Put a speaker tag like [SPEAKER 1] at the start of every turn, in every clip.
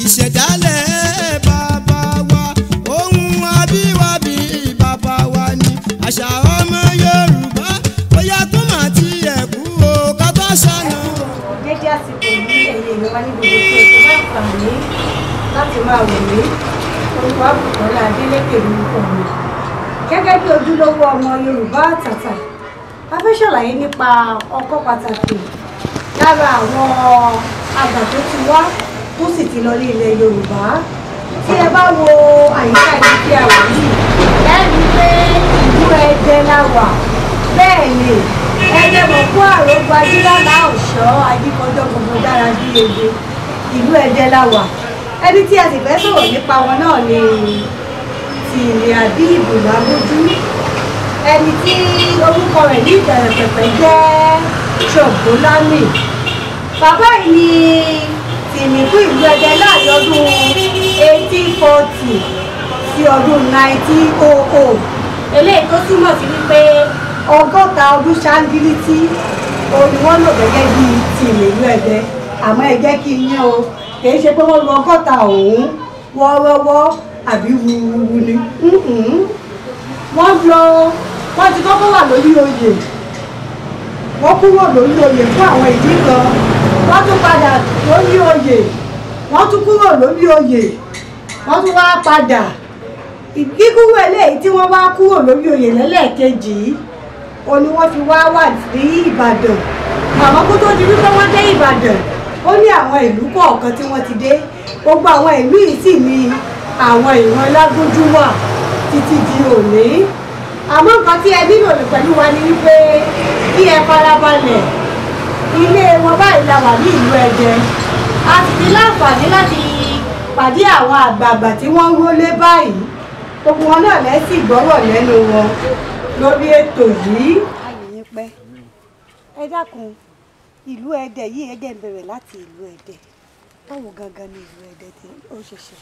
[SPEAKER 1] ìṣẹ̀dálẹ̀ bàbá wa ohun abíwábí bàbá wa ni àṣà ọmọ Yorùbá bóyá tó máa ti ẹ̀kú o ká tó ṣàná.
[SPEAKER 2] dédé àsìkò yìí ẹ̀yin èèyàn wa ní gbogbo tí ètò bá fà mí láti máa wò mí orúkọ Àbùkọ́lá Adélékè lórúkọ mi gẹ́gẹ́ bí ojúlówó ọmọ Yorùbá àtàtà a fẹ́ ṣàlàyé nípa ọkọ pàtàkì lára àwọn àgbà tó ti wá tó sì ti lọ ní ilẹ̀ Yorùbá tí ẹ bá wo àyíká ibi tí a wà yìí lẹ́nu pé ìlú Ẹdẹ la wà bẹ́ẹ̀ ni Ẹdẹ mọ̀ fún àrò gbajúlára ọ̀ṣọ́ ajíkọjọ́ gbogbo dára bí ebe ìlú Ẹdẹ la wà ẹni tí a sì fẹ́ sọ̀rọ̀ nípa wọn náà ni Tìmì Àbíbù Lágúnjú ẹni tí orúkọ rẹ̀ ní ìbẹ̀rẹ̀ pẹ̀pẹ̀ jẹ́ Ṣògbólámì bàbá yìí ni Tìmì fún ìlú Ẹdẹ láàrin ọdún 1840 sí ọdún 1900 eléyìí tó túmọ̀ sí wípé 100 ọdún ṣáńgílítì òun ni wọ́n lò gẹ́gẹ́ bí Tìmì ìlú Ẹdẹ àmọ́ ẹ jẹ́ kí n yán o kìí ṣe pé wọ́n lu 100 ọ̀hún wọ́ọ́rọ́wọ́ àbí wúwúwú ni wọ́n ti kọ́kọ́ wà lórí oyè wọ́n kúrò lórí oyè fún àwọn ìdí kan wọ́n tún padà lórí oyè wọ́n tún kúrò lórí oyè wọ́n tún wá padà kíkúrò eléyìí tí wọ́n wá kúrò lórí oyè lẹ́lẹ́ẹ̀kejì ó ní wọ́n fi wá wà ní Ìbàdàn àmọ́ kó tó di wípé wọ́n dé Ìbàdàn ó ní àwọn ìlú kọ̀ọ̀kan tí wọ́n ti dé gbogbo àwọn ìlú yìí sì ni àwọn ìran Lágúnjú wà títí di òní àmọ́ nǹkan tí ẹ nílò pẹ̀lú wa ni wípé kí ẹ farabalẹ̀ ilé wọn báyìí la wà ní ìlú Ẹdẹ a sì ti láǹfààní láti pàdé àwọn àgbààgbà tí wọ́n ń rólé báyìí gbogbo wọn náà lẹ́sìn gbọ́rọ̀ lẹ́nu wọn lórí ètò yìí. ayé pẹ́ ẹ dákun ìlú Ẹdẹ yìí Ẹdẹ ń bẹ̀rẹ̀ láti ìlú Ẹdẹ báwo gangan ni ìlú Ẹdẹ tí ó ṣẹ̀ṣẹ̀.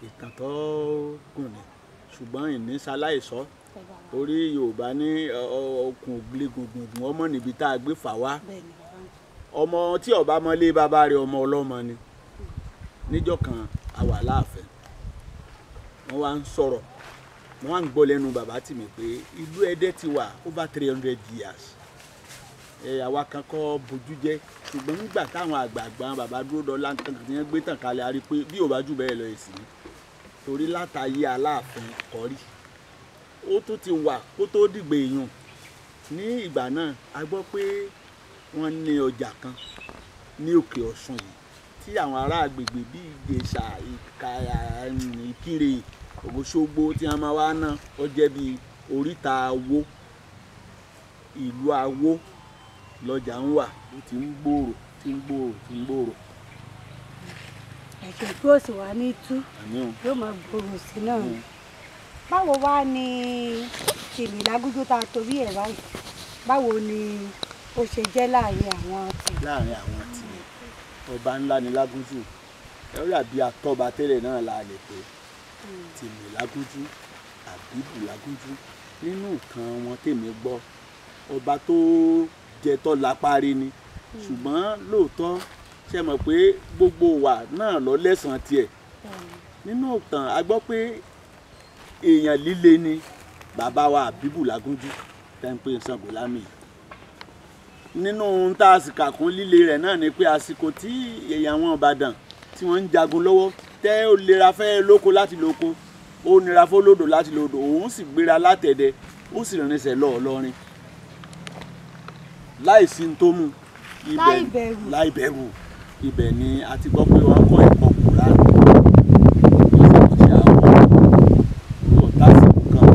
[SPEAKER 3] ìtàn tó gùn ni ṣùgbọ́n ìní ṣaláìsọ torí Yorùbá ní okùn ògblégungun ọmọ níbi tá a gbé fà wá ọmọ tí ọba mọ́lé bàbá rẹ̀ ọmọ ọlọ́mọ ni níjọ́ kan a wà láàfin wọ́n wá ń sọ̀rọ̀ wọ́n wá ń gbọ́ lẹ́nu bàbá Tìmì pé ìlú Ẹdẹ ti wà over 300 years àwa kan kọ́ bójú jẹ́ ṣùgbọ́n nígbà táwọn àgbààgbà bàbá dúró dọ́là nǹkan tí wọ́n gbé tàn kalẹ̀ a rí pé bí ò bá jù bẹ́ẹ̀ lọ èsì ni torí látàyé Aláàfin Kọ́rí ó tún ti wà kó tó dìgbà èèyàn ní ìgbà náà a gbọ́ pé wọ́n ní ọjà kan ní Òkè Ọ̀ṣun yìí tí àwọn ará agbègbè bíi Ìjẹ̀ṣà Ìkirè Òṣogbo tí wọ́n máa wá ná ó jẹ́ bíi oríta Awó ìlú Awó lọ́jà ń wà ó ti ń gbòòrò ti ń gbòòrò.
[SPEAKER 2] ẹ̀jẹ̀ tó sì wá ní tú yóò máa gbòòrò sí náà. báwo wá ní Tìmì Lágúnjú tá a torí ẹ̀ báyìí báwo ni ó ṣe jẹ́ láàrin àwọn Tìmì.
[SPEAKER 3] láàrin àwọn Tìmì ọba ńlá ni Lágúnjú ẹ̀rọ àbí àtọ́ba tẹ́lẹ̀ náà la lè pè Tìmì Lágúnjú Àbíbù Lágúnjú nínú nǹkan wọn tèmi gbọ́ ọba tó jẹ tó lápárí ni ṣùgbọ́n lóòótọ́ ṣe mọ̀ pé gbogbo wa náà lọ lẹ́sàn-án tiẹ̀ nínú ìtàn a gbọ́ pé èèyàn líle ni bàbá wa Àbíbù Lágúnjú tẹ́ ń pè Ṣàngólámì nínú tá a sì kà kún líle rẹ̀ náà ni pé àsìkò tí èèyàn wọn Ìbàdàn tí wọ́n ń jagun lọ́wọ́ tẹ́ ó lera fẹ́ lóko láti lóko ó nira fólódò láti lódò òun sì gbéra látẹ̀dẹ ó sì rìnrìnsẹ̀ lọ Ìlọrin láìsí tó mú láìbẹ̀rù ibẹ̀ ni a ti gbọ́ pé wọ́n kọ́ ẹ̀kọ́ Kùránì ìṣẹ̀ṣẹ̀ àwọn ọ̀tásìkò kan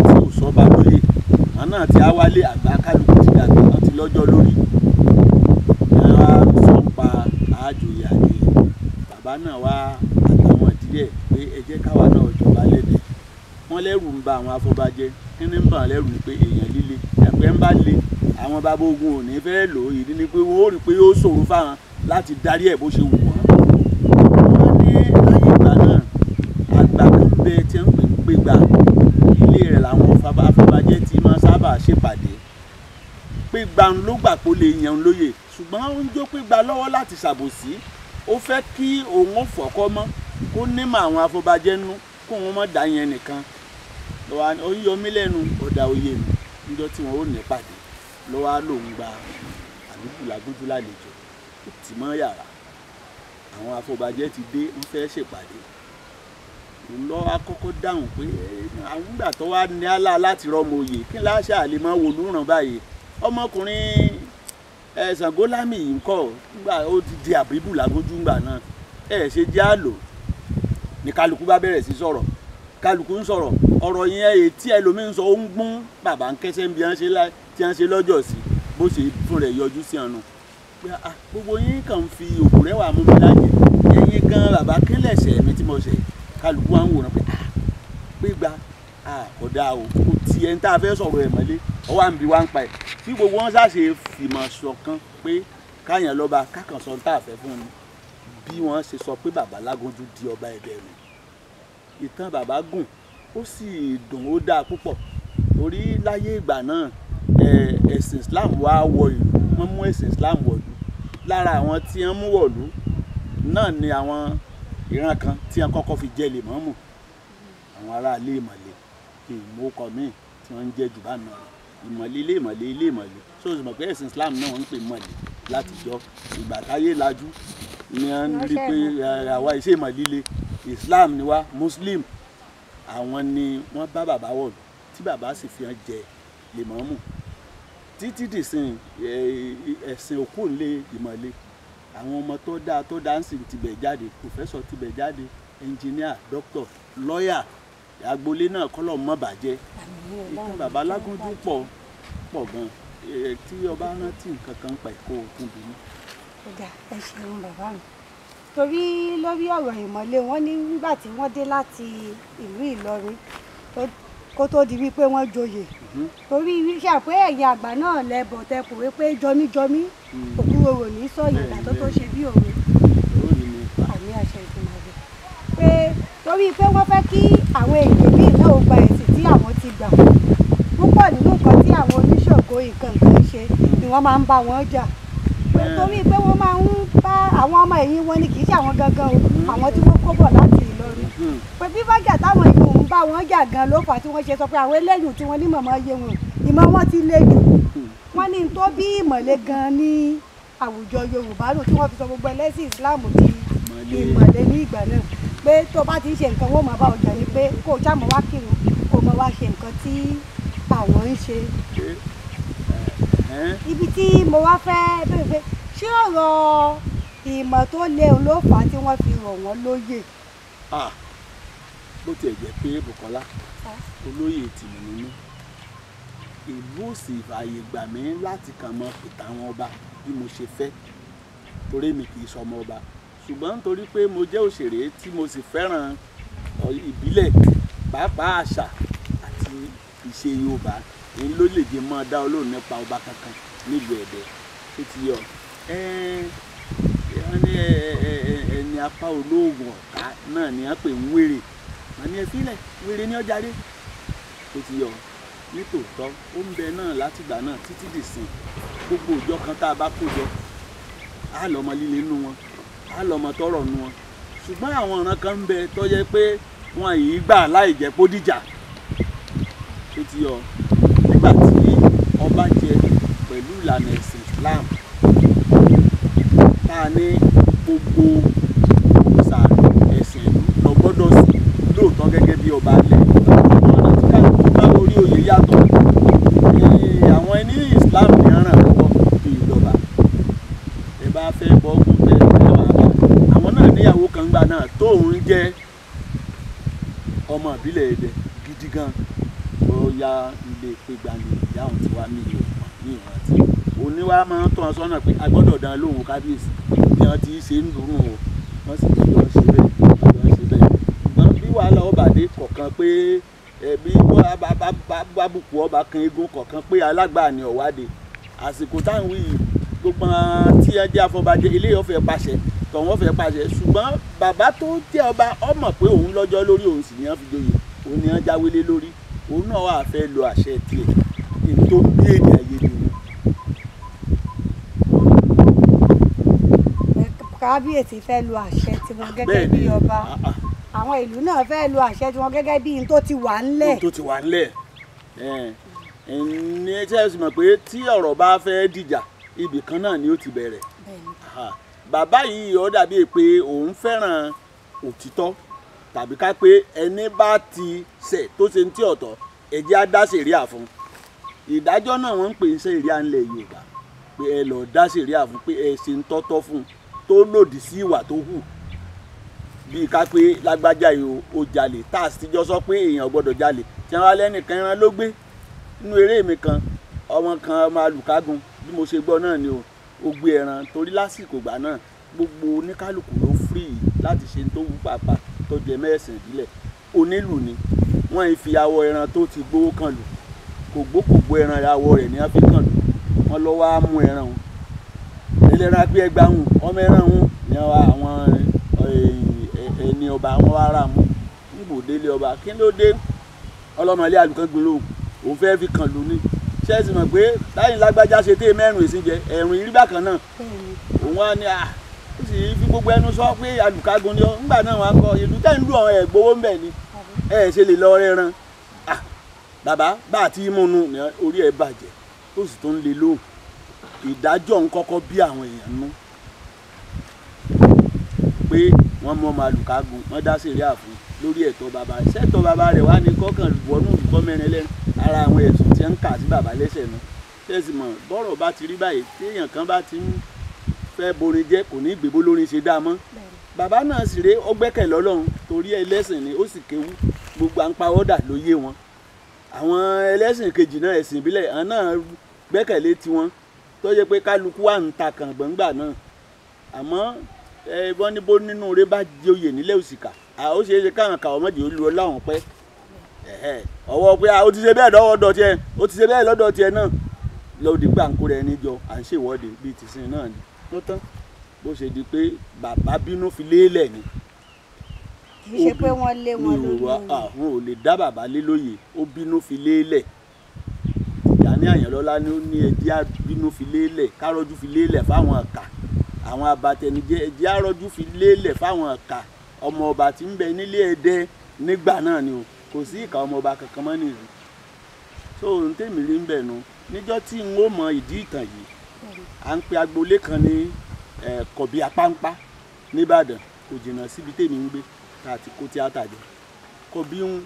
[SPEAKER 3] tí ò sọ́ba lóye wọn náà ti á wálé àgbà kálukú ti dàgbà wọn ti lọ́jọ́ lórí wọn á sọ ń pa àjòyè àjòyè bàbá náà wá àtàwọn ìdílé pé ẹ jẹ́ káwa náà jọba lẹ́dẹ̀ wọ́n lẹ́rù ń ba àwọn afọbajẹ kí ni ń bà lẹ́rù ni pé èèyàn líle ẹ̀pẹ́ ń bá le àwọn bàbá ogun ò ní fẹ́ lò ó ìdí ni pé wọ́n ó rí i pé ó ṣòro fáwọn láti darí ẹ̀ bó ṣe wù wọ́n. wọ́n ní ayé ìgbà náà àgbà kan bẹ tí wọ́n ń pè gbà ilé rẹ̀ làwọn afọbajẹ́ ti máa sábà ṣèpàdé pé gbà ń ló gbà pé ó lè yan lóye ṣùgbọ́n ó ń jó pé gbà lọ́wọ́ láti ṣàbòsí ó fẹ́ kí òun fọ̀kọ́ mọ́ kó nímọ̀ àwọn afọbajẹ́ nú kó wọn mọ̀ dá yẹn nìkan lọ́wọ́ ó yọ mí lẹ́nu ọ̀dà oyè mi níjọ́ tí wọ́n ó ní pàdé lọ́wọ́ á lòun gba àdúgbò làgójú lálejò ó tì mọ́ yàrá àwọn afọbajẹ́ ti dé wọ́n fẹ́ ṣèpàdé lọ akọ́kọ́ dáhùn pé àwọn ìgbà tó wá ní àlá láti rọmọ oyè kí láṣà àlè máa wò lúràn báyìí ọmọkùnrin Ṣàngólámì yìí ń kọ́ nígbà ó ti di àbíbù lágójú ńgbà náà ṣe jẹ́ àlò ní kálukú bá bẹ̀rẹ̀ sí sọ̀rọ̀ kálukú ń sọ̀rọ̀ ọ̀rọ̀ yẹn etí ẹlòmíín sọ ó ń gbún bàbá ń kẹ́sẹ́ bí wọ́n ṣe lọ́jọ́ sí bó ṣe fún rẹ̀ yọjú sí ọ̀nà pé gbogbo yín kàn ń fi òkú rẹwà mú mi láyè ẹ̀yin gan bàbá kílẹ̀ṣẹ̀ mi tí mo ṣẹ̀ kálukú wa ń wòran pé gbégbá kódà o kò tiẹ̀ ń tá a fẹ́ sọ̀rọ̀ ẹ̀ mọ́lé ọwọ́ àǹbí wa ń pa ẹ̀ tí gbogbo wọn ṣàṣe fìmọ̀ ṣọ̀kan pé káyàn lọ́ba kákan sọ ń tà fẹ́ fún un bí wọ́n ṣe sọ pé bàbá Lágúnjú di ọba Ẹdẹ rẹ̀ ìtàn bàbá gùn ó sì dùn ó dáa púpọ̀ torí láyé ìgbà náà ẹ̀sìn Islam wá wọ ìlú wọ́n mú ẹ̀sìn Islam wọ̀lú lára àwọn tí wọ́n mú wọ̀lú náà ni àwọn ìran kan tí wọ́n kọ́kọ́ fi jẹ́ lèmọ́mù àwọn aráalé Ìmọ̀lé ìmọ̀ọ́kọ míì tí wọ́n ń jẹ́ jù bá nà Ìmọ̀lé ilé Ìmọ̀lé so sì mọ̀ pé ẹ̀sìn Islam náà wọ́n ń pè Ìmọ̀lé látijọ́ ìgbà táyé lajú ni wọ́n rí pé àwa ìṣe Ìmọ̀lé Islam ni wá Muslim àwọn ni wọ́n bá bàbá wọ̀lú tí bàbá sì fi hàn jẹ lèmọ́mù títí dìsìn ẹ̀sìn òkú ńlẹ̀ Ìmọ̀lé àwọn ọmọ tó dá ń sìn tibẹ̀ jáde pòfẹ́sọ̀ tibẹ̀ jáde ẹnjìníà dókítọ̀ lọ́ọ̀yà agboolé náà kọ́lọ̀ mọ́ bàjẹ́ ìtàn bàbá Lágúnjú pọ̀ gan tí ọba rántí nǹkan kan pa ẹ̀kọ́ òkun bínú.
[SPEAKER 2] ọ̀gá ẹ ṣeun bàbá mi torí lórí ọ̀rọ̀ Ìmọ̀lé wọn ní nígbà tí wọ́n dé láti ìlú Ìlọrin kó tó di wípé wọ́n joyè torí iṣẹ́ pé ẹ̀yin àgbà náà lẹ́bọ̀ tẹkùn wípé jọmíjọmí òkúròrò ní sọ̀yìn ìgbà tó ṣe bí òun àmì àṣẹ ìtumọ̀ rẹ̀ pé torí pé wọ́n fẹ́ kí àwọn èèyàn míì náà gba ẹ̀sìn tí àwọn ti gbà púpọ̀ nínú nǹkan tí àwọn oníṣògo nǹkan ṣe ni wọ́n máa ń bá wọn jà pé torí pé wọ́n máa ń bá àwọn ọmọ ẹ̀yìn wọn ni kì í ṣe àwọn gangan o àwọn tí wọ́n kó bọ̀ láti Ìlọrin pé bí bájà táwọn ìlú ń bá wọn jà gan ló fà tí wọ́n ṣe sọ pé àwọn eléyìí tí wọ́n ní mọ̀mọ́ yé wọn ìmọ̀ wọn ti le jù wọ́n ní tó bí Ìmọ̀lé gan ní àwùjọ Yorùbá lò tí wọ́n fi sọ gbogbo ẹlẹ́sìn Islam di Ìmọ̀lé ní ìgbà náà pé tó bá ti ń ṣe nǹkan wọ́n máa bá ọjà ni pé kó o ṣàmọ̀ wá kírun kó o máa wá ṣe nǹkan tí àwọn ń ṣe. ibi tí mo wá fẹ́ bẹ̀rẹ̀ pé ṣé ọ̀rọ̀ ìmọ̀ tó léwu ló fà á tí wọ́n fi rọ̀ wọ́n lóyè.
[SPEAKER 3] bó tiẹ̀ jẹ́ pé Bùkọ́lá olóyè tìmí nínú ìlú òsì fààyè gbà mí láti kàn mọ́ pìtà àwọn ọba bí mo ṣe fẹ́ torí mi kì í sọmọ ọba ṣùgbọ́n nítorí pé mo jẹ́ òṣèré tí mo sì fẹ́ràn ìbílẹ̀ pàápàá àṣà àti ìṣe Yorùbá èyí ló lè jẹ́ mọ́ dá olóòrùn nípa ọba kankan nílùú Ẹdẹ tó ti yọ ẹni apá olóògùn ọ̀tá náà ni wọ́n pè ń wèrè wọ́n ní ẹ fílẹ̀ wèrè ní ọjà dé tó ti yọ nítòótọ́ ó ń bẹ náà látìgbà náà títí dìsìn gbogbo òjọ kan tá a bá kó jọ á lọ́mọ líle nínú wọn á lọ́mọ tọrọ nínú wọn ṣùgbọ́n àwọn ọ̀ràn kan ń bẹ tó jẹ́ pé wọn yìí gbà láì jẹ́ kó dìjà tó ti yọ nígbà tí ọba jẹ pẹ̀lú ìlànà ẹ̀sìn Islam tá a ní gbogbo òòṣà ẹ̀sìn ìlú lọ gbọ́dọ̀ sí lóòótọ́ gẹ́gẹ́ bí ọba alẹ́ ọ̀nà tí kálukú bá orí oyè yàtọ̀ àwọn ẹni Islam ní ràn lọ́wọ́ bí ìjọba ẹ bá fẹ́ bọ́ọ̀gùn tẹ ẹ wà bá àwọn náà níyàwó kan gbà náà tóun jẹ́ ọmọ ìbílẹ̀ Ẹdẹ gidi gan ó ya ilé pégbà ní ìyá òun ti wá ní Yorùbá ní ìrántí oníwà máa ń tọ́ ọ sọ́nà pé a gbọ́dọ̀ dán lóhùn kábíyèsí bí wọ́n ti ṣe ń dùn ún o wọ́n sì ti lọ ṣe bẹ́ẹ̀ ṣùgbọ́n bí wàhálà ọba dé kọ̀ọ̀kan pé bí bábùkù ọba kan eégún kọ̀ọ̀kan pé alágbà ni ọ̀wádìí àsìkò táwọn wí gbogbo tí ẹ jẹ́ afọbajẹ ilé ọ̀fẹ́ pàṣẹ tọ̀wọ́n fẹ́ pàṣẹ ṣùgbọ́n bàbá tó jẹ́ ọba ọmọ pé òun lọ́jọ́ lórí òun sì ní wọ́n fi joyè òun ni wọ́n jáwélé lórí òun náà wà fẹ́ lo àṣẹ tiẹ̀ ní tó bí èdè àìyedè ni.
[SPEAKER 2] kábíyèsí fẹ́ lu àṣẹ tiwọn gẹ́gẹ́ bí ọba àwọn ìlú náà fẹ́ lu àṣẹ tiwọn gẹ́gẹ́ bí n tó ti wà ńlẹ̀.
[SPEAKER 3] tó ti wà ńlẹ̀ ní ẹ ṣe mọ̀ pé tí ọ̀rọ̀ bá fẹ́ dìjà ibì kan náà ni ó ti bẹ̀rẹ̀. Bàbá yìí ó dàbí pé òun fẹ́ràn òtítọ́ tàbí ká pé ẹni bá ti ṣẹ̀ tó ṣe ń tí ọ̀tọ̀ ẹ̀jẹ̀ á dá sẹ̀ríà fún ìdájọ́ náà wọ́n ń pè ní sẹ̀ríà ńlẹ̀ Yorùbá pé ẹ lọ́ọ́ dá sẹ̀ríà fún pé ẹ ṣe ń tọ́tọ́ fún tó lòdì sí ìwà tó hù bíi ká pé lágbájá yìí ó jalè tá a sì jọ sọ pé èèyàn gbọ́dọ̀ jalè tí wọ́n wá lẹ́nìkan ẹran ló gbé nínú eré mi kan ọmọ alùkágun bí mo ṣe gbọ́ náà ni ó gbé ẹran torí lásìkò ìgbà náà gbogbo oníkálukú ló free láti ṣe tó wù pàápàá tó jẹ mẹ́sìn ìbílẹ̀ onílù ni wọ́n fi awọ ẹran tó ti gbówó kan lù kògbókògbó ẹran awọ rẹ̀ ni wọ́n fi kàn lù wọ́n lọ́ wá mú ẹran wọn ẹlẹ́ran pé ẹgbàá hùn ọmọ ẹran hùn ni àwọn ẹni ọba wọn wá rà mú níbo délé ọba kí ló dé ọlọ́mọlé àlùkàngbìn lòun òun fẹ́ fi kàn lù ní ṣẹ́ẹ̀sì mọ̀ pé táyìn lágbájá ṣe té mẹ́rin èsì jẹ ẹ̀rùn ìrí bákan náà òun á ní ó sì fi gbogbo ẹnu sọ pé àlùkágun ni ọ ńgbà náà wọn kọ ìlú tẹ́ ń lù ọ̀hún ẹ̀ gbowó ń bẹ̀ ni ẹ̀ ṣe lè lọ rẹ́ran bàbá bá àti múnú ní orí ẹ̀ bàjẹ́ tó sì tó ń le lóhùn ìdájọ́ ń kọ́kọ́ bí àwọn èèyàn nú pé wọ́n mú ọmọ àlùkágun wọ́n dá sẹ̀ríà fún lórí ẹ̀tọ́ bàbá ṣẹ́tọ́ bàbá rẹ̀ wá ní kọ́kàn wọnú olùkọ́ mẹ́rin lẹ́nu ara àwọn ẹ̀sùn tí ń kà sí bàbá lẹ́sẹ̀ náà ṣẹ́ẹ̀sì mọ̀ bọ́rọ̀ bá ti rí báyìí tí èèyàn kan bá ti ń fẹ́ borin jẹ́ kò ní ìgbébó lórin ṣe dá mọ́ bàbá náà sì ré ó gbẹ́kẹ̀ lọ́lọ́run torí ẹlẹ́sìn ni ó sì kéwú gbogbo à ń pa ọ́dà ló yé wọn àwọn ẹlẹ́sìn kejì náà ẹ̀sìn ìbílẹ̀ àwọn náà gbẹ́kẹ̀lé tiwọn tó yẹ pé kálukú wà ń ta kàn gbọ̀ngbà náà àmọ́ wọ́n ní bó nínú rẹ bá joyè nílẹ̀ òsìkà ó ṣeé ṣe káwọn kàwọn mọ́jì ó lu ọ láwọn pẹ́ ọwọ́ pé ó ti ṣe bẹ́ẹ̀ lọ́dọ̀ tiẹ̀ ó ti ṣe bẹ́ẹ̀ lọ́dọ̀ tiẹ̀ náà lọ́ọ́ di pé à ń kó rẹ níjọ à ń ṣèwọ́de bíi tìsín náà ni ló tán bó ṣe di pé bàbá bínú fi lélẹ̀ ni.
[SPEAKER 2] kì í ṣe pé wọ́n lé wọn lórí
[SPEAKER 3] àwọn ò lè dá bàbá lé lóye ó bínú fi lélẹ̀ Gani Àyànlọ́lá ni ó ní ẹjẹ́ bínú fi lélẹ̀ kárọ́jú fi lélẹ̀ fáwọn ọ̀kà àwọn abatẹnijẹ́ ẹjẹ́ àrọ́jú fi lélẹ̀ fáwọn ọ̀kà ọmọ ọba tí ń bẹ nílé Ẹdẹ nígbà náà ni o kò sí ìka ọmọ ọba kankan mọ́ nìyí so ohun tèmi rí ń bẹ̀ nu níjọ́ tí n ó mọ ìdí ìtàn yìí à ń pe agboolé kan ní Kọ̀bí Apáńpá nìbàdàn kò jìnnà síbi tèmi ń gbé tá a ti kó tíátà jẹ Kọ̀bí ń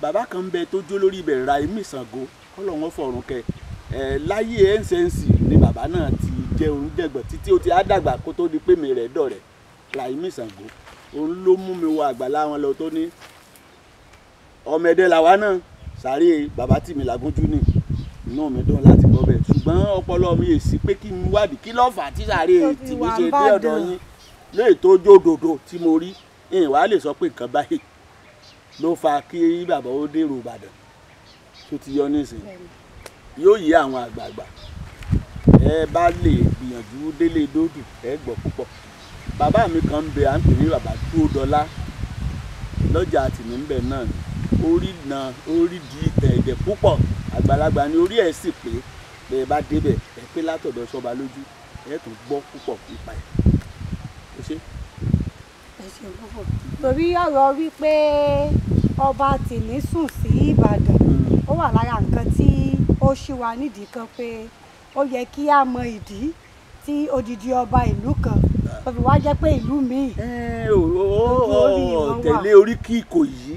[SPEAKER 3] bàbá kan ń bẹ tó jó lórí ibẹ̀ Ráìmí Ṣàngó kọ́lọ́wọ́n fọ̀rùn kẹ láyé NCNC ni bàbá náà ti jẹ́ onídẹ̀gbọ̀n títí ó ti á dàgbà kó tó di pé mi rẹ̀ dọ̀rẹ́ Ráìmí Ṣàngó òun ló mú mi wọ àgbàlá wọn lọ tó ní ọmọ Ẹdẹ làwa náà sáré bàbá tì mí làgójú ní inú mi dùn láti gbọ́ bẹ́ẹ̀ ṣùgbọ́n ọpọlọ mi èsì pé kí n wádìí kí ló fà á tí sáré tì mí ṣe dé ọ̀dọ̀ yín léè tó jódòdò tí mo rí ìyẹn wàá lè sọ pé nǹkan báyìí ló fa kí bàbá ó dèrò Ìbàdàn tó ti yọ nísìnyí yóò yí àwọn àgbààgbà ẹ bá lè gbìyànjú délé dódù ẹ gbọ́ púpọ̀ bàbá mi kan ń bẹ à ń pè ní bàbá Dúródọlá lọ́jà àtìmíńbẹ̀ náà orí di ẹ̀ẹ́dẹ̀ púpọ̀ àgbàlagbà ni orí ẹ̀ sì pé bẹ́ẹ̀ bá débẹ̀ ẹ pé látọ̀dọ̀ Ṣọba lójú ẹ tún gbọ́ púpọ̀ nípa ẹ̀ ó ṣe.
[SPEAKER 2] ẹ ṣeun púpọ̀ torí ọ̀rọ̀ wípé ọba Tìní sùn sí Ìbàdàn ó wà lára nǹkan tí ó ṣì wà nídìí kan pé ó yẹ kí a mọ ìdí tí odidi ọba ìlú kan tó fi wá jẹ́ pé ìlú míì.
[SPEAKER 3] tẹ̀lé oríkì Ìkòyí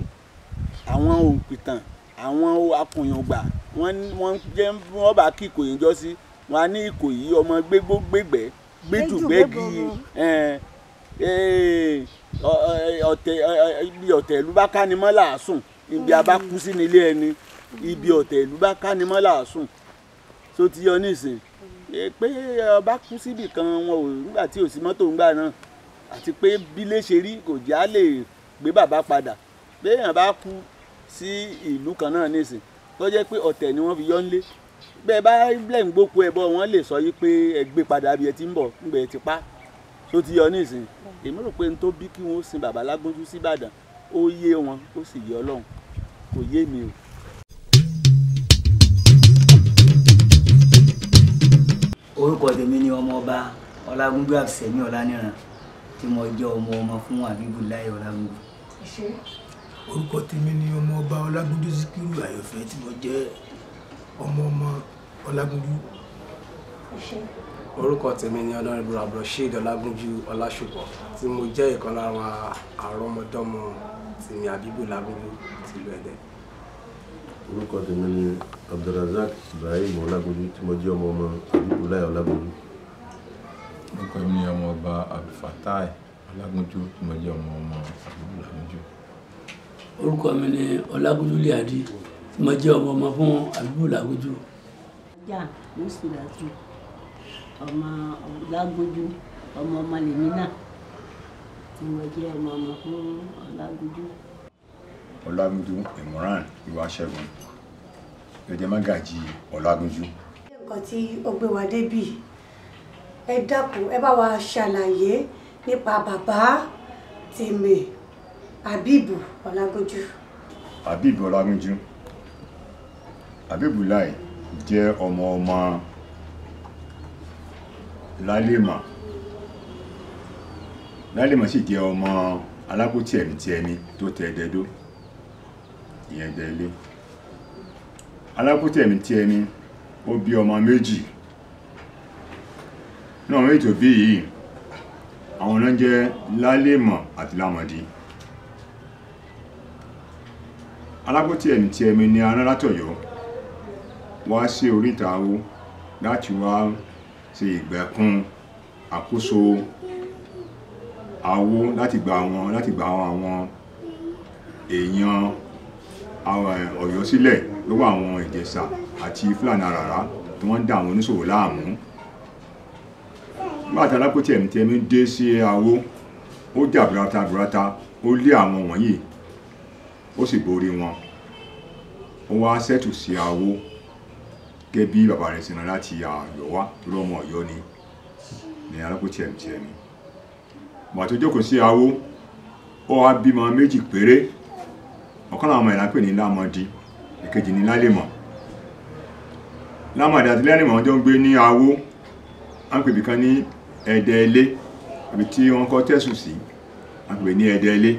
[SPEAKER 3] àwọn òǹpìtàn àwọn akùnyàngbà wọ́n bá kí Ìkòyí jọ sí wọn á ní Ìkòyí ọmọ gbégbégbé gbéjùgbégi ibi ọ̀tẹ̀ ìlú bá ká ni mọ́ làásùn ibi a bá kú sí nílé ẹni ibi ọ̀tẹ̀ ìlú bá ká ni mọ́ làásùn tó ti yọ nísìn pé ọba kú síbì kan wọn ò nígbà tí ò sí mọ́tò ńgbà náà àti pé bílé ṣe rí kò já lè gbé bàbá padà béèyàn bá kú sí ìlú kan náà nísìn tó jẹ́ pé ọ̀tẹ̀ ni wọ́n fi yọ́ ńlé bẹ́ẹ̀ bá blẹ̀ ń gbókù ẹ̀ bọ́ wọ́n lè sọ yí pé ẹ gbé padà bí ẹ ti ń bọ̀ ńgbà ẹ ti pa tó ti yọ nísìn èmi rò pé n tó bí kí wọ́n sin bàbá Lágbójú sí Ìbàdàn ó yé wọn ó sì yé Ọlọ́run kò yé mi o.
[SPEAKER 4] orúkọ tèmi ni ọmọọba Ọlágúnjú Àbísẹ̀mí Ọláníran tí mo jẹ́ ọmọ fún Abíbúláì Ọlágúnjú.
[SPEAKER 5] Orúkọ tèmi ni ọmọ ọba Ọlágúnjú Síkírù Àyọ̀fẹ́ tí mo jẹ́ ọmọ Ọlágúnjú.
[SPEAKER 6] Orúkọ tèmi ni Honorable Abdulrasheed Ọlágúnjú Ọláṣùpọ̀ tí mo jẹ́ ìkan lára àrọ́mọdọ́mọ tèmi Àbíbù Lágúnjú tìlú Ẹdẹ.
[SPEAKER 7] Orúkọ tèmi ni Abdulrazak Ibrahim Ọlágúnjú tí mo jẹ́ ọmọ Abíbúláì Ọlágúnjú.
[SPEAKER 8] Orúkọ mi ni ọmọ ọba Abdulfatai Ọlágúnjú tí mo jẹ́ ọmọ Àbíbù Lágúnjú.
[SPEAKER 9] Orúkọ mi ni Ọlágúnjú Líàdí tí mo jẹ́ ọmọ fún Àbíbù Lágúnjú.
[SPEAKER 10] Já Mùsùlùmí ọmọ Ọlágúnjú ọmọ lèmi náà tí mo jẹ́ ọmọ fún Ọlágúnjú.
[SPEAKER 11] Ọlágúnjú Ìmọ̀ràn Ìwáṣẹ́gun gẹ́gẹ́ mágàjí Ọlágúnjú.
[SPEAKER 2] Nǹkan tí ó gbé wa débì ẹ dákun ẹ bá wa ṣàlàyé nípa bàbá tèmi Àbíbù Ọlágúnjú.
[SPEAKER 11] Àbíbù Ọlágúnjú Abíbúláì jẹ́ ọmọ Lálẹ́mọ̀. Lálẹ́mọ̀ sì jẹ́ ọmọ Alápótí ẹ̀mí tó tẹ Ẹdẹdó ìyẹn Ẹdẹlé. Alápótí ẹ̀mí ó bí ọmọ méjì náà méjì tó bí yìí àwọn náà jẹ́ Lálẹ́mọ̀ àti Lámọ̀dí. Alápótí ẹ̀mí ni arán látọ̀yọ́ wá sí oríta Awó láti wá ṣe ìgbẹ̀kùn àkóso Awó láti gba àwọn èèyàn Ọ̀yọ́ sílẹ̀ lọ́wọ́ àwọn Ìjẹ̀ṣà àti Fúlàní Àràrá tí wọ́n ń dá àwọn oníṣòwò láàmú. Nígbà tí Alápótí ẹ̀mí dé sí Awó ó jà bùrátà ó lé àwọn wọ̀nyí ó sì borí wọn. Ó wá ṣẹ́tù sí Awó gẹ́gẹ́ bí bàbá rẹ̀ sinmi láti Ọ̀yọ́ wá torí ọmọ Ọ̀yọ́ ni Alápótí ẹ̀mí. Bàbá tó jókòó sí Awó ó wá bímọ méjì péré. Ọ̀kan náà ọmọ ìlànà pè ní Lámọ̀dí ìkejì ní Lálẹ́mọ̀. Lámọ̀dí àti Lálẹ́mọ̀ jọ ń gbé ní Awó à ń pè bìkan ní Ẹdẹlé ibi tí wọ́n kọ́ tẹ̀sùn sí à ń pè ní Ẹdẹlé.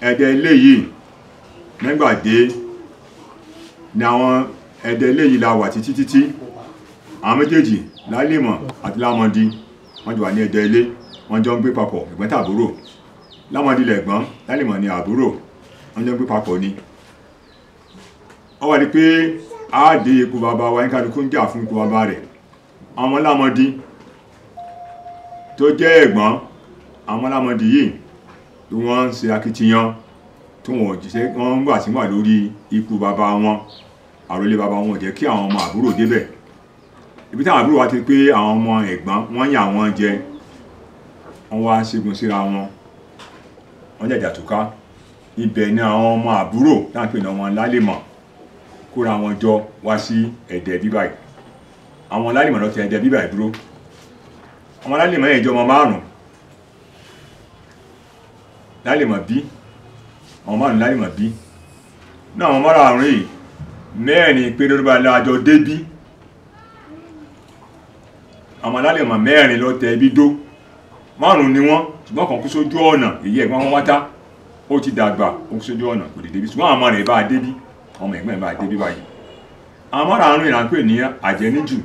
[SPEAKER 11] Ẹdẹlé yìí nígbàdé ni àwọn Ẹdẹlé yìí la wà títí àwọn méjèèjì Lálẹ́mọ̀ àti Lámọ̀dí wọ́n jọ wà ní Ẹdẹlé wọ́n jọ ń gbé papọ̀ ẹ̀gbọ́n tàbúrò. Lámọ̀dí lẹ̀gbọ́n Lálẹ́mọ̀ ni àbúrò wọ́n jọ ń gbé papọ̀ ni. Ó wá di pé àádé ikú bàbá wa ní kálukú ń jà fún ikú bàbá rẹ̀. Àwọn ọmọ Lámọ̀dí tó jẹ́ ẹ̀gbọ́n àwọn Lámọ̀dí yìí tí wọ́n ń ṣe akitiyan tí wọ́n gbà sí wà lórí ikú bàbá wọn. Àròlé bàbá wọn ò jẹ́ kí àwọn ọmọ àbúrò débẹ̀. Ibi táwọn àbúrò wa ti pé àwọn ọmọ ẹ̀gbọ́n wọ́n yà wọ́n jẹ wọ́n wá ṣẹ́gun síra wọn wọ́n jàjà túká. Ibẹ̀ ni àwọn ọmọ àbúrò náà pè ní ọmọ Lálẹ́mọ̀ kóra wọn jọ wá sí Ẹdẹ bíbáyì. Àwọn Lálẹ́mọ̀ lọ ti Ẹdẹ bíbáyì dúró. Ọmọ Lálẹ́mọ̀ yẹn jẹ́ ọmọ 5. Lálẹ́mọ̀ bí ọmọ 5 Lálẹ́mọ̀ bí. Náà àwọn márààrún yìí mẹ́rin péré ló bá lájọ débí. Àwọn Lálẹ́mọ̀ 4 ló tẹ ibi dó. 5 ni wọ́n ṣùgbọ́n kan kú sójú ọ̀nà èyí ẹ̀gbọ́n wọn wátá ó ti dàgbà ó kú sójú ọ̀nà kò lè débi ṣùgbọ́n àwọn rẹ̀ bá débí ọmọ ẹ̀gbọ́n bá débí báyìí. Àwọn márààrún ìlànà pè ní Àjẹníjù.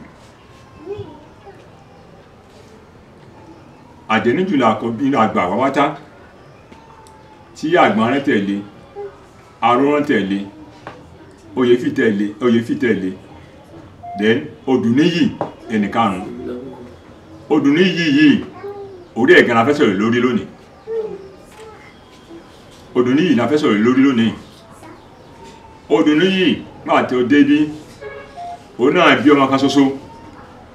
[SPEAKER 11] Àjẹníjù làkọ́bí àgbà wáwátá tí Àgbọ̀n rẹ̀ tẹ̀lé Arórán tẹ̀lé Oyèfì tẹ̀lé then Odùníyì ẹni 5. Odùníyì yìí orí ẹ̀gán la fẹ́ sọ̀rọ̀ lórí lónìí. Odùníyì la fẹ́ sọ̀rọ̀ lórí lónìí. Odùníyì máa tẹ ọdẹ bí òun náà bí ọmọ kan ṣoṣo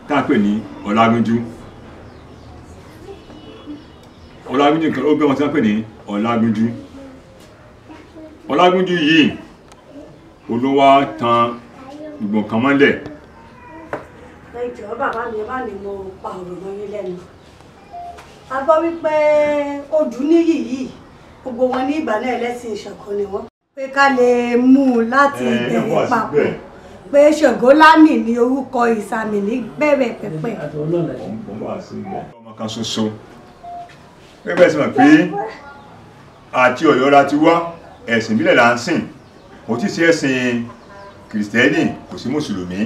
[SPEAKER 11] tá a pè ní Ọlágúnjú. Ọlágúnjú nǹkan ó bí ọmọ tí wọ́n pè ní Ọlágúnjú. Ọlágúnjú yìí olówó tan gbogbo kan mọ́lẹ̀.
[SPEAKER 2] Ẹ jọ̀ọ́ bàbá mi bá ní mo pa ọ̀rọ̀ mọ́ yín lẹ́nu. A gbọ́ wípé Odùníyì yìí gbogbo wọn ní ìgbà náà ẹlẹ́sìn ìṣọ̀kan ni wọ́n. Pé ká lè mú un láti bẹ̀rẹ̀ papọ̀ pé Ṣògólánì ní orúkọ ìsàmì ní bẹ̀rẹ̀ pẹ̀pẹ̀.
[SPEAKER 11] Ọmọ kan ṣoṣo pẹ́pẹ́ sí mọ̀ pé àti Ọ̀yọ́ la ti wá ẹ̀sìn ìbílẹ̀ là ń sìn kò tí sí ẹ̀sìn kìrìsìtẹ́nì kò sí mùsùlùmí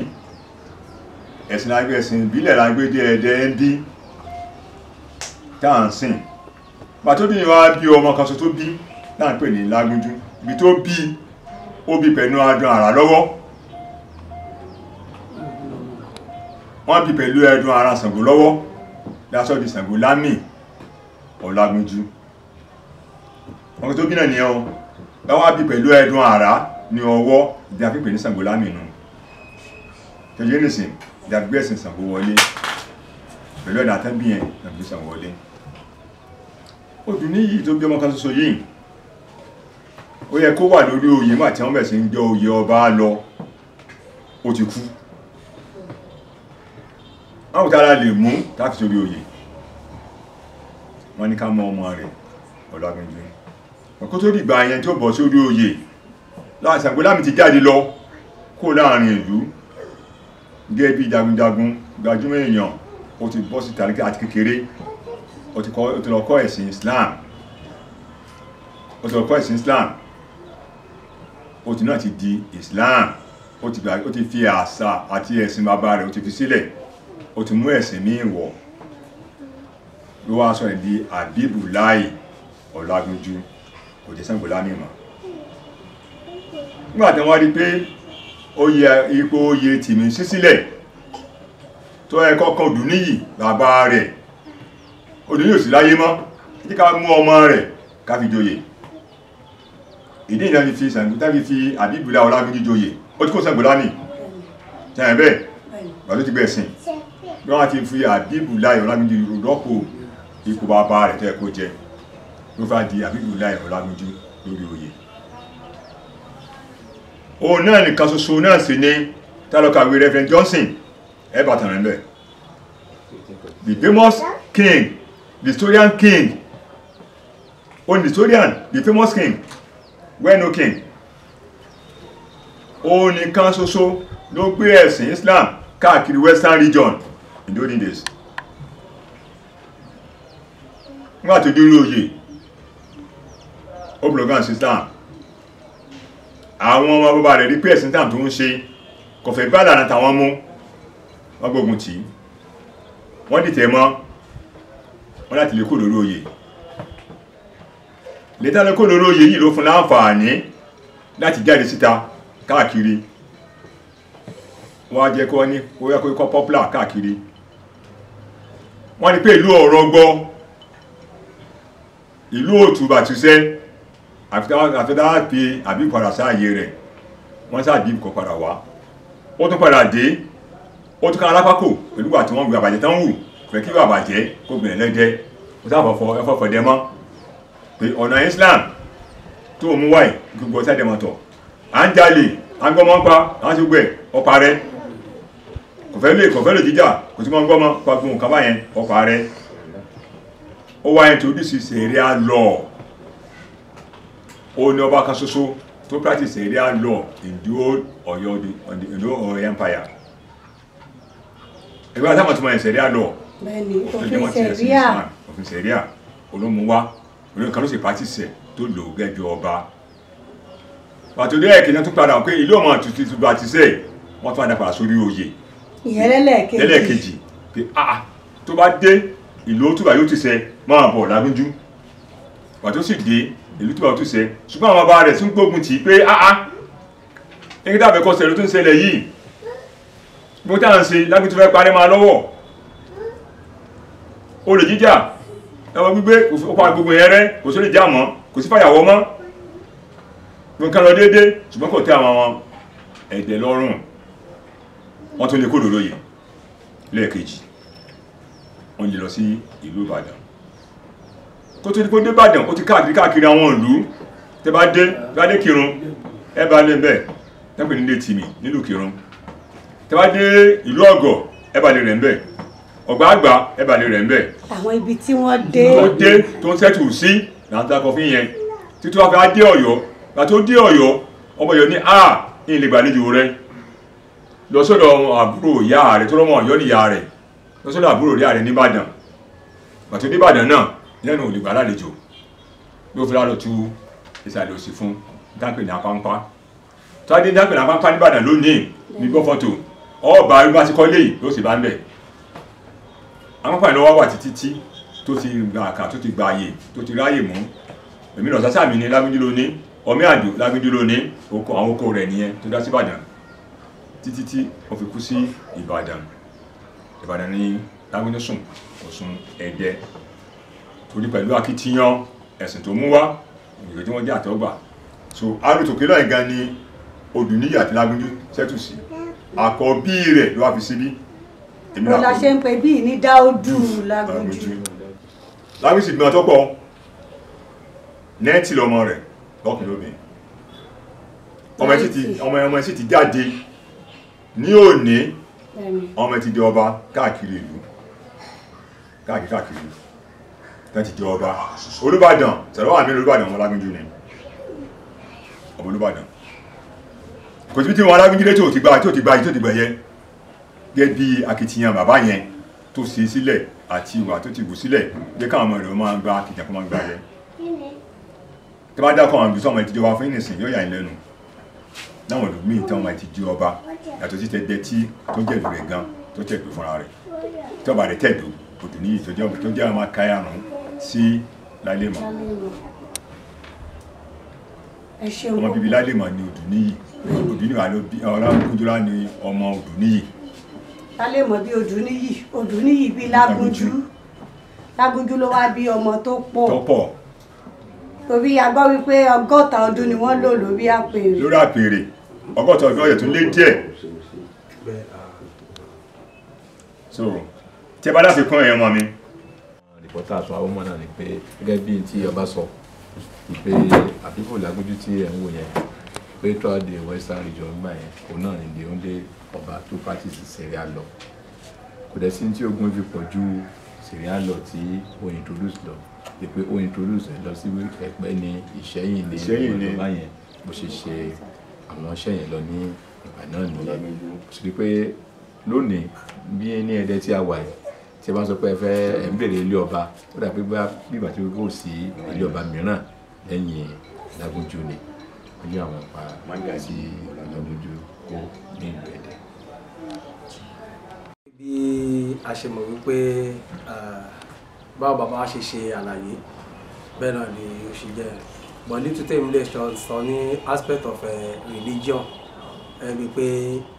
[SPEAKER 11] ẹ̀sìn ìbílẹ̀ la gbé dé Ẹdẹ ń bí tá à ń sìn pàtó bí wá bí ọmọ kan ṣoṣo tó bí náà ń pè ní Lágúnjú ibi tó bí ó bí pẹ̀lú adùn àrà lọ́wọ́ wọ́n bí pẹ̀lú ẹdùn àrà Ṣàngó lọ́wọ́ lásọ̀ di Ṣàngó Lámì Ọlágúnjú ọmọ tó bí náà ni ẹ̀hún báwọn bí pẹ̀lú ẹdùn àrà ní ọwọ́ ìdí àfipè ní Ṣàngó Lámì nù tẹ́jẹ́ nìsín ìdàgbé ẹ̀sìn Ṣàngó wọlé pẹ̀lú ẹ̀dà tẹ́bí yẹn ìdàgbé Ṣàngó wọlé Odùníyì yìí tó bí ọmọ kan ṣoṣo yìí ó yẹ kó wà lórí oyè nígbà tí wọ́n bẹ̀rẹ̀ sí ń jẹ oyè ọba lọ ó ti kú wọ́n tààrà lè mú láti sórí oyè wọ́n ní ká mọ ọmọ rẹ̀ Ọlágúnjú ọkọ̀ tó dìgbà yẹn tó bọ̀ sórí oyè láti Ṣàngó Lámì ti jáde lọ kó láàrin ìlú gẹ́gẹ́ bí jagunjagun gbajúmọ̀ èèyàn ó ti bọ́ sí tàríkì àti kékeré ó ti lọ kọ́ ẹ̀sìn Islam ó ti náà ti di Islam ó ti fi àṣà àti ẹ̀sìn bàbá rẹ̀ ó ti fi sílẹ̀ ó ti mú ẹ̀sìn ní ìwọ̀ ló wá sọ ẹ̀ di Àbíbùláì Ọlágúnjú kò jẹ́ Ṣàngó Lámì mọ́ nígbà tí wọ́n rí pé ipò oyè Tìmì sí sílẹ̀ tó ẹ kọ́kọ́ Odùníyì bàbá rẹ̀ Odùníyì ò sí láyé mọ́ tí ká mú ọmọ rẹ̀ ká fi joyè ìdí ìdájí fi Ṣàngó fi Àbíbùláì Ọlágúnjú joyè ó ti kó Ṣàngó Lámì tẹ́yìn bẹ́ẹ̀ gbà tó ti gbẹ̀ sìn bí wọ́n ti fi Àbíbùláì Ọlágúnjú rọ́pò ipò bàbá rẹ̀ tó ẹ kó jẹ ló fà di Àbíbùláì Ọlágúnjú lórí oyè òun náà nìkan ṣoṣo náà sì ni tálọ́kàwé Reverend Johnson ẹbàtàn rẹ̀ lẹ̀ the famous king the historian king òun historian the famous king well-known king òun nìkan ṣoṣo ló gbé ẹ̀sìn Islam káàkiri western region in the olden days nígbà tó dúró oyè ó blogan Islam àwọn ọmọ bàbá rẹ̀ rí pé ẹ̀sìn tàm tó ń ṣe kò fẹ́ bá lànà tàwọn mú wọ́n gbógun tì wọ́n dìtẹ̀ mọ́ wọ́n láti lè kó lórí oyè lẹ́tà lè kó lórí oyè yìí ló fún láǹfààní láti jáde síta káàkiri wọ́n á jẹ́ kó ní ó yẹ kó kọ́ popular káàkiri wọ́n ní pé ìlú ọ̀rọ̀ gbọ́ ìlú òtúbàtúṣẹ́ àfẹ́dá pé àbí padà sáàyè rẹ̀ wọ́n sáàbí kọ padà wá ó tún padà dé ó tún ká alápákò pẹ̀lú àti wọ́n gbé àbàjẹ́ tán wù fẹ́ kí àbàjẹ́ kó gbìnrin lẹ́dẹ́ ó sáàfọ̀fọ̀ ẹfọ́fọ̀dẹ́ mọ́ pé ọ̀nà Islam tó mú wáì gbogbo sẹ́dẹ̀mọ̀tọ̀ à ń jalè à ń gbọ́mọ́ pa à ń ṣùgbẹ́ ọpa rẹ̀ kò fẹ́ lè jíjà kò sí mọ́ gbọ́mọ́ pa gbogbo nǹkan báyẹn ọpa rẹ̀ ó wá introduce Sharia law ó ní ọba kan ṣoṣo tó practice Sharia law in the old Ọ̀yọ́ empire ẹgbẹ́ àtàwọn tí wọ́n yẹn Sharia law òfin Sharia olómúwá olóyìn kan ló sì practice ẹ̀ tó lò gẹ́gẹ́ ọba pàtó dé ẹ̀kẹ́ tó padà pé ìlú ọmọ tuntun bá ti sẹ́ wọ́n tó padà sórí oyè lẹ́lẹ́kejì pé tó bá dé ìlú òtúbà yóò ti sẹ́ máa bọ̀ Lágúnjú pàtó sì dé ìlú tó bá tó ṣe ṣùgbọ́n àwọn bá rẹ̀ tún gbógun tì pé ẹgbẹ́ tàbí kọ́ sẹ̀rọ tó ń ṣẹlẹ̀ yìí bó tá à ń ṣe Lágúnjú fẹ́ parẹ́ máa lọ́wọ́ olè jíjà ẹwọ gbígbé ó pa gbogbo yẹn rẹ́ kò sí lè já mọ́ kò sí fàyàwọ́ mọ́ nǹkan lọ déédé ṣùgbọ́n kò tẹ́ àwọn ẹ̀dẹ̀ lọ́rùn wọ́n tún lè kó lóye lẹ́ẹ̀kejì wọ́n lè lọ sí ìlú Ìbàdàn kó tó dípò dé Ìbàdàn ó ti káàkiri àwọn ìlú tẹ́ bá dé Kírun ẹ bá lé bẹ́ẹ̀ tẹ́pẹ̀ nílé Tìmì nílùú Kírun tẹ́ bá dé ìlú Ọ̀gọ̀ ẹ bá lè rẹ̀ ń bẹ́ẹ̀ Ọ̀gbà Àgbà ẹ bá lè rẹ̀ ń bẹ́ẹ̀
[SPEAKER 2] àwọn ibi tí wọ́n dé
[SPEAKER 11] tó ń sẹ́tù sí láńtàkọ̀ fi yẹn títí wọ́n fi dé Ọ̀yọ́ gbà tó dé Ọ̀yọ́ ọmọ Ọ̀yọ́ ní ní ilé ìgbàlejò rẹ lọ sọ́dọ̀ àbúrò ìyá rẹ̀ tó lọ́mọ Ọ̀yọ́ níyà rẹ̀ lọ sọ́dọ̀ àbúrò ìyá rẹ̀ ní Ìbàdàn gbà tó dé Ìbàdàn náà lẹ́nu ò lè gbà lálejò ló fi lálọ́ tú ìsàlẹ̀ òsì fún dáńpẹ̀ ní apáńpá tó a dé dáńpẹ̀ ní apáńpá nìbàdàn lónìí ní gbọ́ fọ́tò ọba irú bá ti kọ́ léyìí ló sì bá ń bẹ̀ apáńpá ìlọ́wọ́ wà títí tí tó ti gba àkà tó ti gba àyè tó ti ráyè mú èmi lọ sásà mi ní Lágúnjú lónìí ọmí àdó Lágúnjú lónìí àwọn oko rẹ̀ nìyẹn tó dá sí Ìbàdàn títí tí ó fi kú sí Ìbàdàn ní Lágúnjú sùn Ọ̀ṣun Ẹdẹ torí pẹ̀lú akitiyan ẹ̀sìn tó mú wá ìwé tí wọ́n jẹ́ àtọ́gbà so arútòkè lọ́yìn gan ni Odùníyì àti Lágúnjú sẹ́tù sí àkọ́bí rẹ̀ ló wá fi síbí.
[SPEAKER 2] mo la ṣe ń pè bíi ní Dáúdù Lágúnjú.
[SPEAKER 11] Lágúnjú sì gbọ́n tó pọ̀ nẹ́ẹ̀tì lọmọ rẹ̀ lọ́kùnrin lóbìnrin ọmọ ẹ̀ sì ti jáde ní òní ọmọ ẹ̀ ti di ọba káàkiri ìlú káàkiri láti di ọba Olúbàdàn Sàràwá Àmínú Olúbàdàn ọmọ Lágúnjú ni ọmọ Olúbàdàn kò sí bí tí wọn Lágúnjú lé tó ti gbà yẹ gẹ́gẹ́ bí akitiyan bàbá yẹn tó ṣe sílẹ̀ àti ìwà tó ti wù sílẹ̀ jẹ́ káwọn ọmọ rẹ̀ máa ń gba akitiyan kó máa ń gba yẹ tí wọ́n dákọ̀ àwọn ìbísọ̀ ọmọ ẹ̀ ti di ọba fún ìnìsìn yóò yà ń lẹ́nu láwọn ìlú míì tí ọmọ ẹ̀ ti di ọba yàtọ̀ sí tẹ́tẹ́ tí tó jẹ̀dù rẹ̀ gan tó tẹ̀dù fúnra rẹ̀ tí ọba rẹ̀ tẹ̀dù Odùníyì tó jẹ́ ọmọ akáyàrún sí Lálémọ̀ ọmọ bíbí Lálémọ̀ ni Odùníyì Ọlágúnjú ni ọmọ Odùníyì.
[SPEAKER 2] Lálémọ̀ bí Odùníyì bí Lágúnjú ló wá bí ọmọ tó pọ̀ torí a gbọ́ wípé 100 ọdún ni wọ́n lò lórí àpèrè.
[SPEAKER 11] lórí àpèrè 100 ọdún ọ̀yẹ̀ tún lé díẹ̀ so tí ẹ bá láti kún ẹ̀yàn mọ́ mi.
[SPEAKER 8] rìpọ́tà aṣọ àwọn ọmọ náà ni pé gẹ́gẹ́ bí tí ọba sọ pé Àbíbù Lágúnjú tí ẹ̀ ń wò yẹn pé throughout the western region gbà yẹn òun náà ní the only ọba tó practice serial law kò dẹ̀ sí tí ogun fi pọ̀ ju serial law tí ó introduce lọ de pé ó introduce ẹ lọ sí Ẹ̀pẹ́ ní Ìṣẹ́yìn ní ọba yẹn bó ṣe ṣe àwọn iṣẹ́ yẹn lọ ní ìgbà náà nìyẹn sí pé lónìí bí ní Ẹdẹ tí a wà yìí tí ẹ bá sọ pé ẹ ń bèrè ilé ọba ó dà pé bí ìgbà tí ó kò sí ilé ọba mìíràn lẹ́yìn Lágúnjú ni ó ní àwọn ọ̀pá mága sí Lágúnjú kó ní ìlú Ẹdẹ.
[SPEAKER 6] bí a ṣe mọ̀ wípé báwo bàbá wa ṣe ṣe àlàyé bẹ́ẹ̀ náà ni ó ṣe jẹ́ but little time lè sọ ní aspect of religion ẹbí pé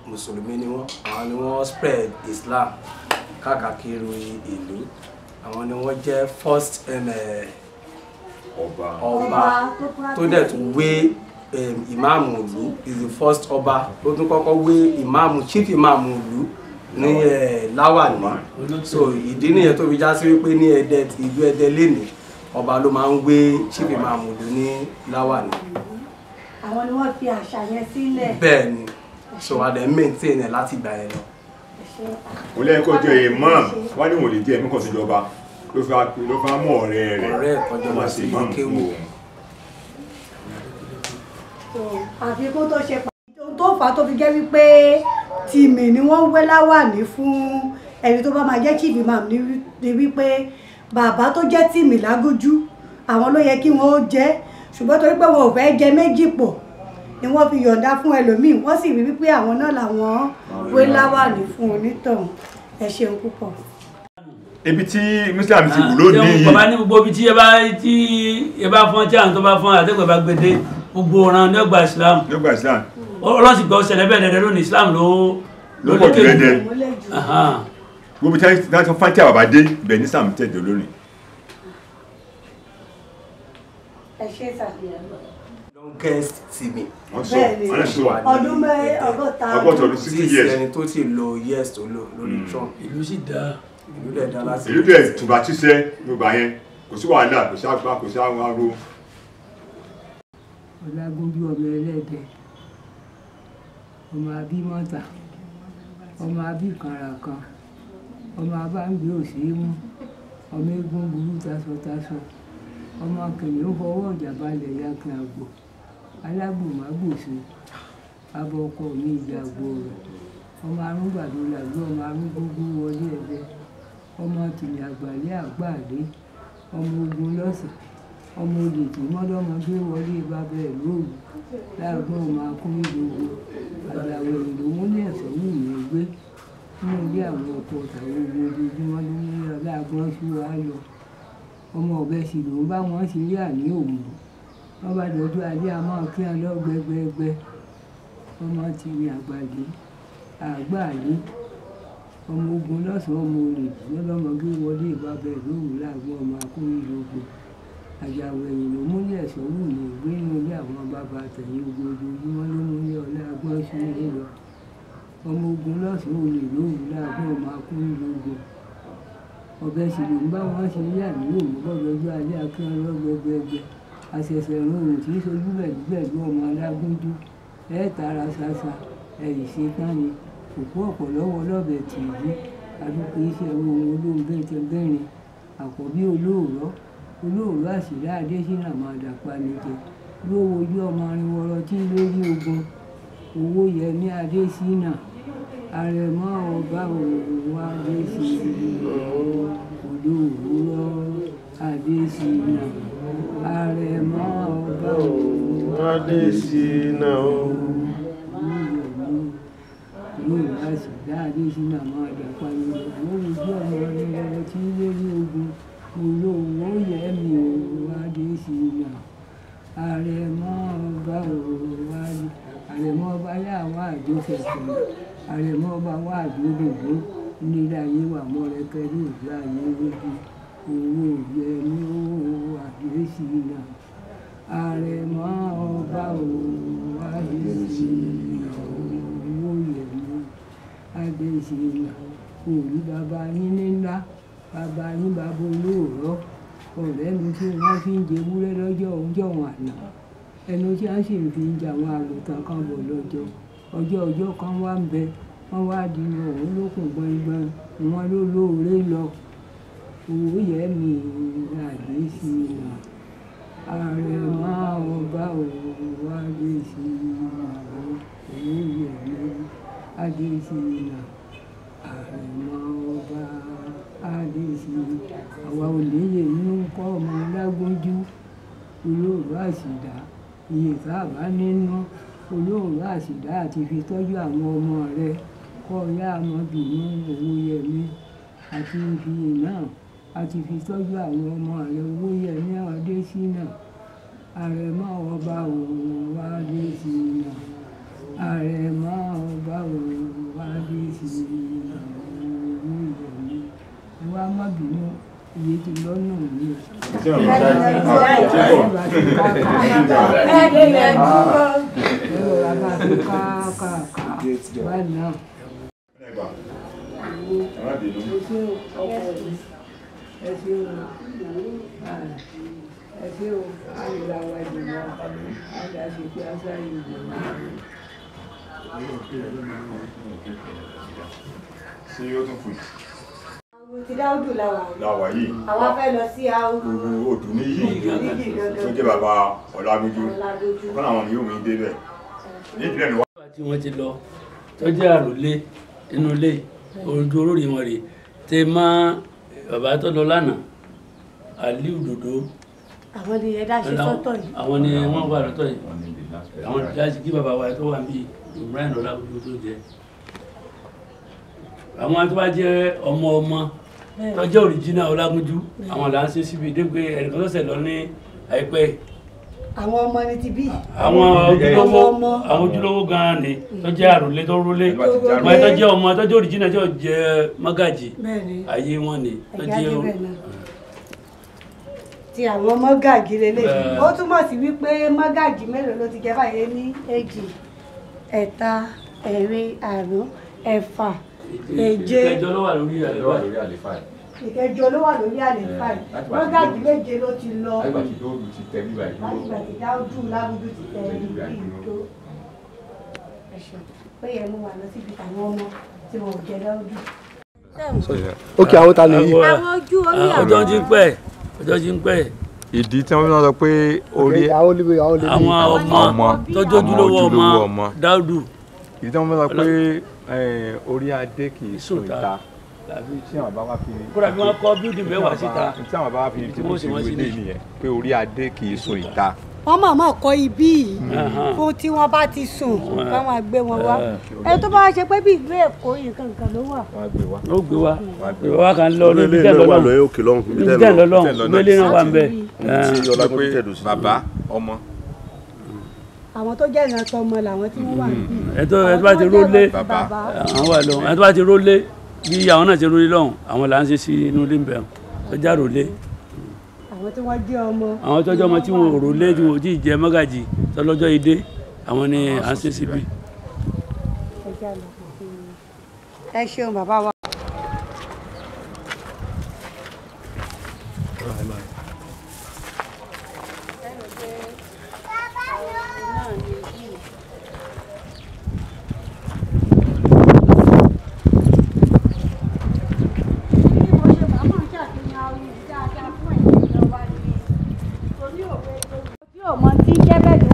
[SPEAKER 6] mùsùlùmí ni wọ́n spread Islam káàkiri ìlú àwọn ni wọ́n jẹ́ first ọba tó dẹ̀ tún wé ìmáàmù ìlú is the first ọba tó tún kọ́kọ́ wé ìmáàmù chief ìmáàmù ìlú ní Láwàní so ìdí nìyẹn tó fi já sí wípé ní Ẹdẹ ìlú Ẹdẹ lénìí ọba ló máa ń wé chief ìmáàmù ìlú ní Láwàní.
[SPEAKER 2] àwọn ni wọ́n fi àṣà yẹn sílẹ̀.
[SPEAKER 6] bẹ́ẹ̀ ni so a dẹ̀ maintain ẹ̀ láti ìgbà yẹn lọ.
[SPEAKER 11] kò lẹ́yìn kó jẹ́ èèmọ̀ wọ́n ní wọ́n lè jẹ́ ẹ̀mí kan síjọba ló fi mú ọ̀rẹ́ rẹ̀
[SPEAKER 6] tọ́jọ́ lọ sí kéwù.
[SPEAKER 2] àfikún tó ṣe pàtàkì tó fà á tó fi jẹ́ wípé tìmì ni wọ́n wé Láwàní fún ẹni tó bá máa jẹ́ chief imam ní wípé bàbá tó jẹ́ tìmì Lágúnjú àwọn ló yẹ kí wọ́n ó jẹ́ ṣùgbọ́n torí pé wọn ò fẹ́ jẹ méjì pọ̀ ni wọ́n fi yọ̀ǹda fún ẹlòmíì wọ́n sì rí wípé àwọn náà làwọn wé Láwàní fún onítọ̀hún. Ẹ ṣeun púpọ̀.
[SPEAKER 11] ibi tí Muslim ti wù lónìí yìí.
[SPEAKER 9] bàbá ní gbogbo ibi tí ẹ bá fọ́n tí àwọn tó bá fọ́n àtẹ́gbẹ̀ bá gbede gbogbo ọ̀ràn ní ọgbà Islam.
[SPEAKER 11] ní ọgbà Islam.
[SPEAKER 9] ọlọ́sì gbọ́ ṣẹlẹ̀ bẹ́ẹ̀ dẹ́dẹ́ lónìí Islam ló
[SPEAKER 11] pọ̀ jù lẹ́dẹ̀. gbogbo tí wọ́n fọ́n tí àwọn bá dé ibẹ̀ ní Islam tẹ̀dọ̀ lónìí.
[SPEAKER 2] ẹ ṣe ṣàfihàn.
[SPEAKER 6] longest tìmì.
[SPEAKER 2] bẹ́ẹ̀ni ọdún ọgọ́ta
[SPEAKER 11] ọdún 60 years.
[SPEAKER 6] ẹni tó ti lo years tó lò lórí Trump.
[SPEAKER 9] ìlú sì dáa.
[SPEAKER 6] ìlú dẹ̀ dá láti.
[SPEAKER 11] ìlú dẹ̀ tùbà tíṣẹ́ gbogbo yẹn kò sí wàhálà kò sí àgbà kò sí àwọn aró.
[SPEAKER 12] Ọlágúnjú ọmọ ẹlẹ́dẹ̀ ọmọ abímọ́ta ọmọ abíkanra kan ọmọ abáǹgbé òsèémú ọmọ eégún burú tasọtasọ ọmọ kìnìún fọwọ́ ọ̀jà balẹ̀ yakin àgbò alágbòmágbòsè abọ ọkọ mi ìjàgbó rẹ̀ ọmọ arúgbàdo làgbé ọmọ arúgbógún wọlé ẹ̀dẹ́ ọmọ tìlẹ̀ àgbàlẹ́ àgbàdé ọmọ ogun lọ́sàn ọmọ olè tí mọ́dọ́mọ gbé wọlé bàbá ẹ̀ lóru láàgbọ́n ọmọ akúnmídógó àgbàwọ̀ èrò múlẹ̀ ẹ̀sọ́ wù mí gbé nínú ilé àwọn ọkọ̀ tàwọn ogun ojoojúmọ́ ló ní láàgbọ́n sí wa lọ ọmọ ọ̀bẹ sì ló ń bá wọn ṣe rí àní òmù wọn bá dọdún alẹ́ àmọ́ kí wọn lọ gbẹgbẹgbẹ ọmọ ti ní àgbàdé àgbàdé ọmọ ogun lọ́sàn-án ọmọ olè lọ́lọ́mọ gbé wọlé bàbá ẹ̀ lóru láàgbọ́n ọmọ akúnmídógó àjàwọ̀ ẹ̀yìn ló múlẹ̀ ẹ̀sọ́ wù mí gbé nínú ilé àwọn bàbá àtẹ̀yìn ogun ojoojúmọ́ ló múlẹ̀ ọlá agbọ́n sí ilé lọ ọmọ ogun lọ́sàn-án olè lóru láàgbọ́n ọmọ akúnmídógó ọ̀bẹ sì ló ń bá wọn ṣe rí àníwò mú bọ́dọ̀jú alẹ́ akíyan lọ́gbẹgbẹgbẹ àṣẹ̀ṣẹ̀ rọrùn tí í sojú bẹ̀lúbẹ̀lú ọmọ alágúnjú ẹ̀ tara ṣaṣa ẹ̀yìn ṣe tán ni òkú ọ̀pọ̀ lọ́wọ́ lọ́bẹ̀ tì í adúpẹ́ iṣẹ́ ohun olóhùn bẹ́ẹ̀tẹ̀bẹ́rin àkọ́bí olóòrọ́ àṣìlá adésínà máa dàpá nìjẹ ló wojú ọmọ arìnwọ̀rọ̀ tí lórí ogun owó yẹmí adésínà àrẹ̀mọ ọba òwò adésínà olóòrọ́ adésínà àrẹ̀mọ ọba òwò adésínà lórí àṣìlá adésínà máa dàpá nìjẹ ló wojú ọmọ arìnwọ̀rọ̀ tí lórí ogun olówó yẹmi òwò adésínà àrẹ̀mọ ọba òwò àrẹ̀mọ ọba yà wá àjọṣẹ̀fẹ̀ àrẹ̀mọ ọba wà àjọdòdó nílẹ̀ ayé wà mọ́rẹ́kẹ́ ní ìlú ayé lójú owó yẹmi òwò adésínà àrẹ̀mọ ọba òwò adésínà owó yẹmi adésínà òrí bàbá yín ńlá bàbá yín bàbá olóòrọ́ ọ̀rẹ́ mi tí wọ́n fi ń jẹ ewúrẹ́ lọ́jọ́ ọjọ́ wọn àná ẹnu tí wọ́n sì fi ń jẹ àwọn àgùntàn kan bọ̀ lọ́jọ́ ọjọ́ kan wá ń bẹ wọ́n wá di ọ̀hún lókun gbọ̀ngbọ̀n wọn ló lóore lọ owó yẹmi adésínà àrẹ̀mọ ọba òwò adésínà owó yẹmi adésínà àrẹ̀mọ ọba adésínà àwa ò léyè nínú kọ́ ọmọ lágbójú olóòrò àṣìdá iye sábà nínú olóòrò àṣìdá àti fi tọ́jú àwọn ọmọ rẹ kọ́ ọ̀yá ọmọbìnrin owó yẹmi àti ibi náà àti fi tọ́jú àwọn ọmọ rẹ owó yẹmi adésínà àrẹ̀mọ ọba òwò adésínà àrẹ̀mọ ọba òwò adésínà owó yẹmi wá má bínú iye ti lọ́nà mi. Ẹ ṣé o, àìlà wa jùlọ, àdàbí pé a sáré ìjọba.
[SPEAKER 11] Ṣé yóò tún fún yìí?
[SPEAKER 2] Ti Dáúdù
[SPEAKER 11] láwà yìí.
[SPEAKER 2] Àwa fẹ́ lọ sí
[SPEAKER 11] odò níyì tó jẹ́ bàbá Ọlágúnjú. Kọ́nà àwọn yóò mi débẹ̀. Ní ìpínlẹ̀ ni wá.
[SPEAKER 9] Tí wọ́n ti lọ tó jẹ́ àròlé inú ilé ojú olórí wọn rè tẹ mọ́ bàbá tó lọ lánàá Aliu Dòdó.
[SPEAKER 2] Àwọn ni ẹ̀dá ṣe sọ́tọ̀ yìí.
[SPEAKER 9] Àwọn ni wọ́n wà lọ́tọ̀ yìí. Àwọn ìdájí kí bàbá wa tó wà bí Ibrahim Ọlágúnjú tó jẹ. Àwọn tó bá jẹ́ ọmọ tó jẹ́ òrìjínà Ọlágúnjú àwọn là ń ṣe síbi dégbé ẹnìkan tó ṣẹ̀ lọ ní àìpẹ́.
[SPEAKER 2] Àwọn ọmọ ni ti bí.
[SPEAKER 9] Àwọn ojúlówó gan-an ni tó jẹ́ àròlé tó rólé ọmọ ẹ tó jẹ́ ọmọ tó jẹ́ òrìjínà tó jẹ́ mágàjì ayé wọn ni tó jẹ́
[SPEAKER 2] ti àwọn mọ́gàjì lélẹ̀. Ó túmọ̀ sí wípé mọ́gàjì mélòó ló ti jẹ́ báyìí ní 1 ẹ̀ta ẹ̀rin àrún ẹ̀fà èje.
[SPEAKER 8] Ìkẹjọ ló wà lórí àléfà yìí.
[SPEAKER 2] Ìkẹjọ ló wà lórí àléfà yìí. Mọ́gàjì méje ló ti lọ.
[SPEAKER 8] Lágbà tí Dáúdù ti tẹ bíbá ìdúró.
[SPEAKER 2] Lágbà tí Dáúdù Lágúnjú ti tẹ bíbá ìdúró. Ó yẹ mú wa lọ síbi àwọn ọmọ tí wọn ò jẹ Dáúdù.
[SPEAKER 13] Ok, àwọn ta lè yí.
[SPEAKER 2] Àwọn ojú orí àwọn.
[SPEAKER 9] Ọjọ́ ti ń pẹ́ ọjọ́ ti ń pẹ́.
[SPEAKER 14] Ìdí tí wọ́n sọ pé orí
[SPEAKER 9] àwọn ọmọ tọ́jú ojúlówó ọmọ Dáúdù.
[SPEAKER 14] Ìdí tí wọ́n sọ pé orí adé kì í sùn ìta
[SPEAKER 8] tí àwọn bá wá fi.
[SPEAKER 9] kódà bí wọ́n kọ́ bíldì mẹ́wàá síta.
[SPEAKER 8] tí àwọn bá wá fi tí wọ́n sì wọlé nìyẹn pé orí adé kì í sun ìta.
[SPEAKER 2] wọ́n mọ̀ọ́mọ̀ kọ́ ibí yìí fún tí wọ́n bá ti sùn káwọn gbé wọn wá ẹni tó bá wá ṣe pé bí ìlú Èkó yìí kankan ló wà.
[SPEAKER 9] ó gbé wa wá kan lọ níbi tẹ́ lọ́lọ́run gbélé náà wà ń bẹ̀.
[SPEAKER 8] bàbá ọmọ.
[SPEAKER 2] àwọn tó jẹ́ ìrántọ́ ọmọ làwọn tí wọ́n wà níbí.
[SPEAKER 9] ẹ̀tọ́ bá ti rólé àwọn wà lọ́hùn ẹ̀tọ́ bá ti rólé bí àwọn náà ti rólé lọ́hùn àwọn là ń ṣe sí inú ilé ń bẹ̀ ọ́ já rólé.
[SPEAKER 2] àwọn tí wọ́n jẹ́ ọmọ.
[SPEAKER 9] àwọn tó jẹ́ ọmọ tí wọn ò rólé tí wọn ò tí ì jẹ mọ́gàjì tọ́lọ́jọ́ idé àwọn ni à ń ṣe síbí.
[SPEAKER 2] ẹ ṣeun bàbá wa.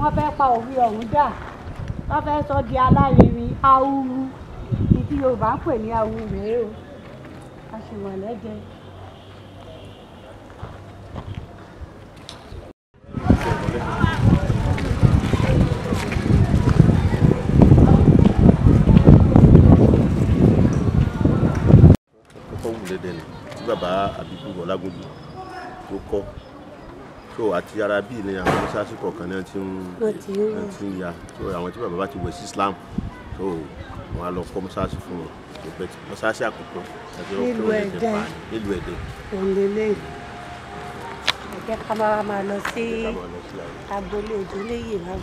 [SPEAKER 2] wọ́n fẹ́ pa òwe ọ̀hún dà wọ́n fẹ́ sọ di alárinrin awúrú tí Yorùbá ń pè ní awúrú rèé o a sì wà lẹ́jẹ̀.
[SPEAKER 7] kọ́kọ́ wù lẹ́dẹ̀ ni tí bàbá Àbíkú Ọlágúnjú tó kọ́ so àti ara bíi ni àwọn mọ́ṣáláṣí kọ̀ọ̀kan náà ti ń ya so àwọn tí bàbá bá ti wẹ̀ sí Islam so wọn á lọ kọ́ mọ́ṣáláṣí fún wọn mọ́ṣáláṣí àkọ́kọ́
[SPEAKER 2] nílùú Ẹdẹ òǹlẹ̀lẹ̀ ẹ̀jẹ̀ ká máa lọ sí agboolé Òjòléyè náà.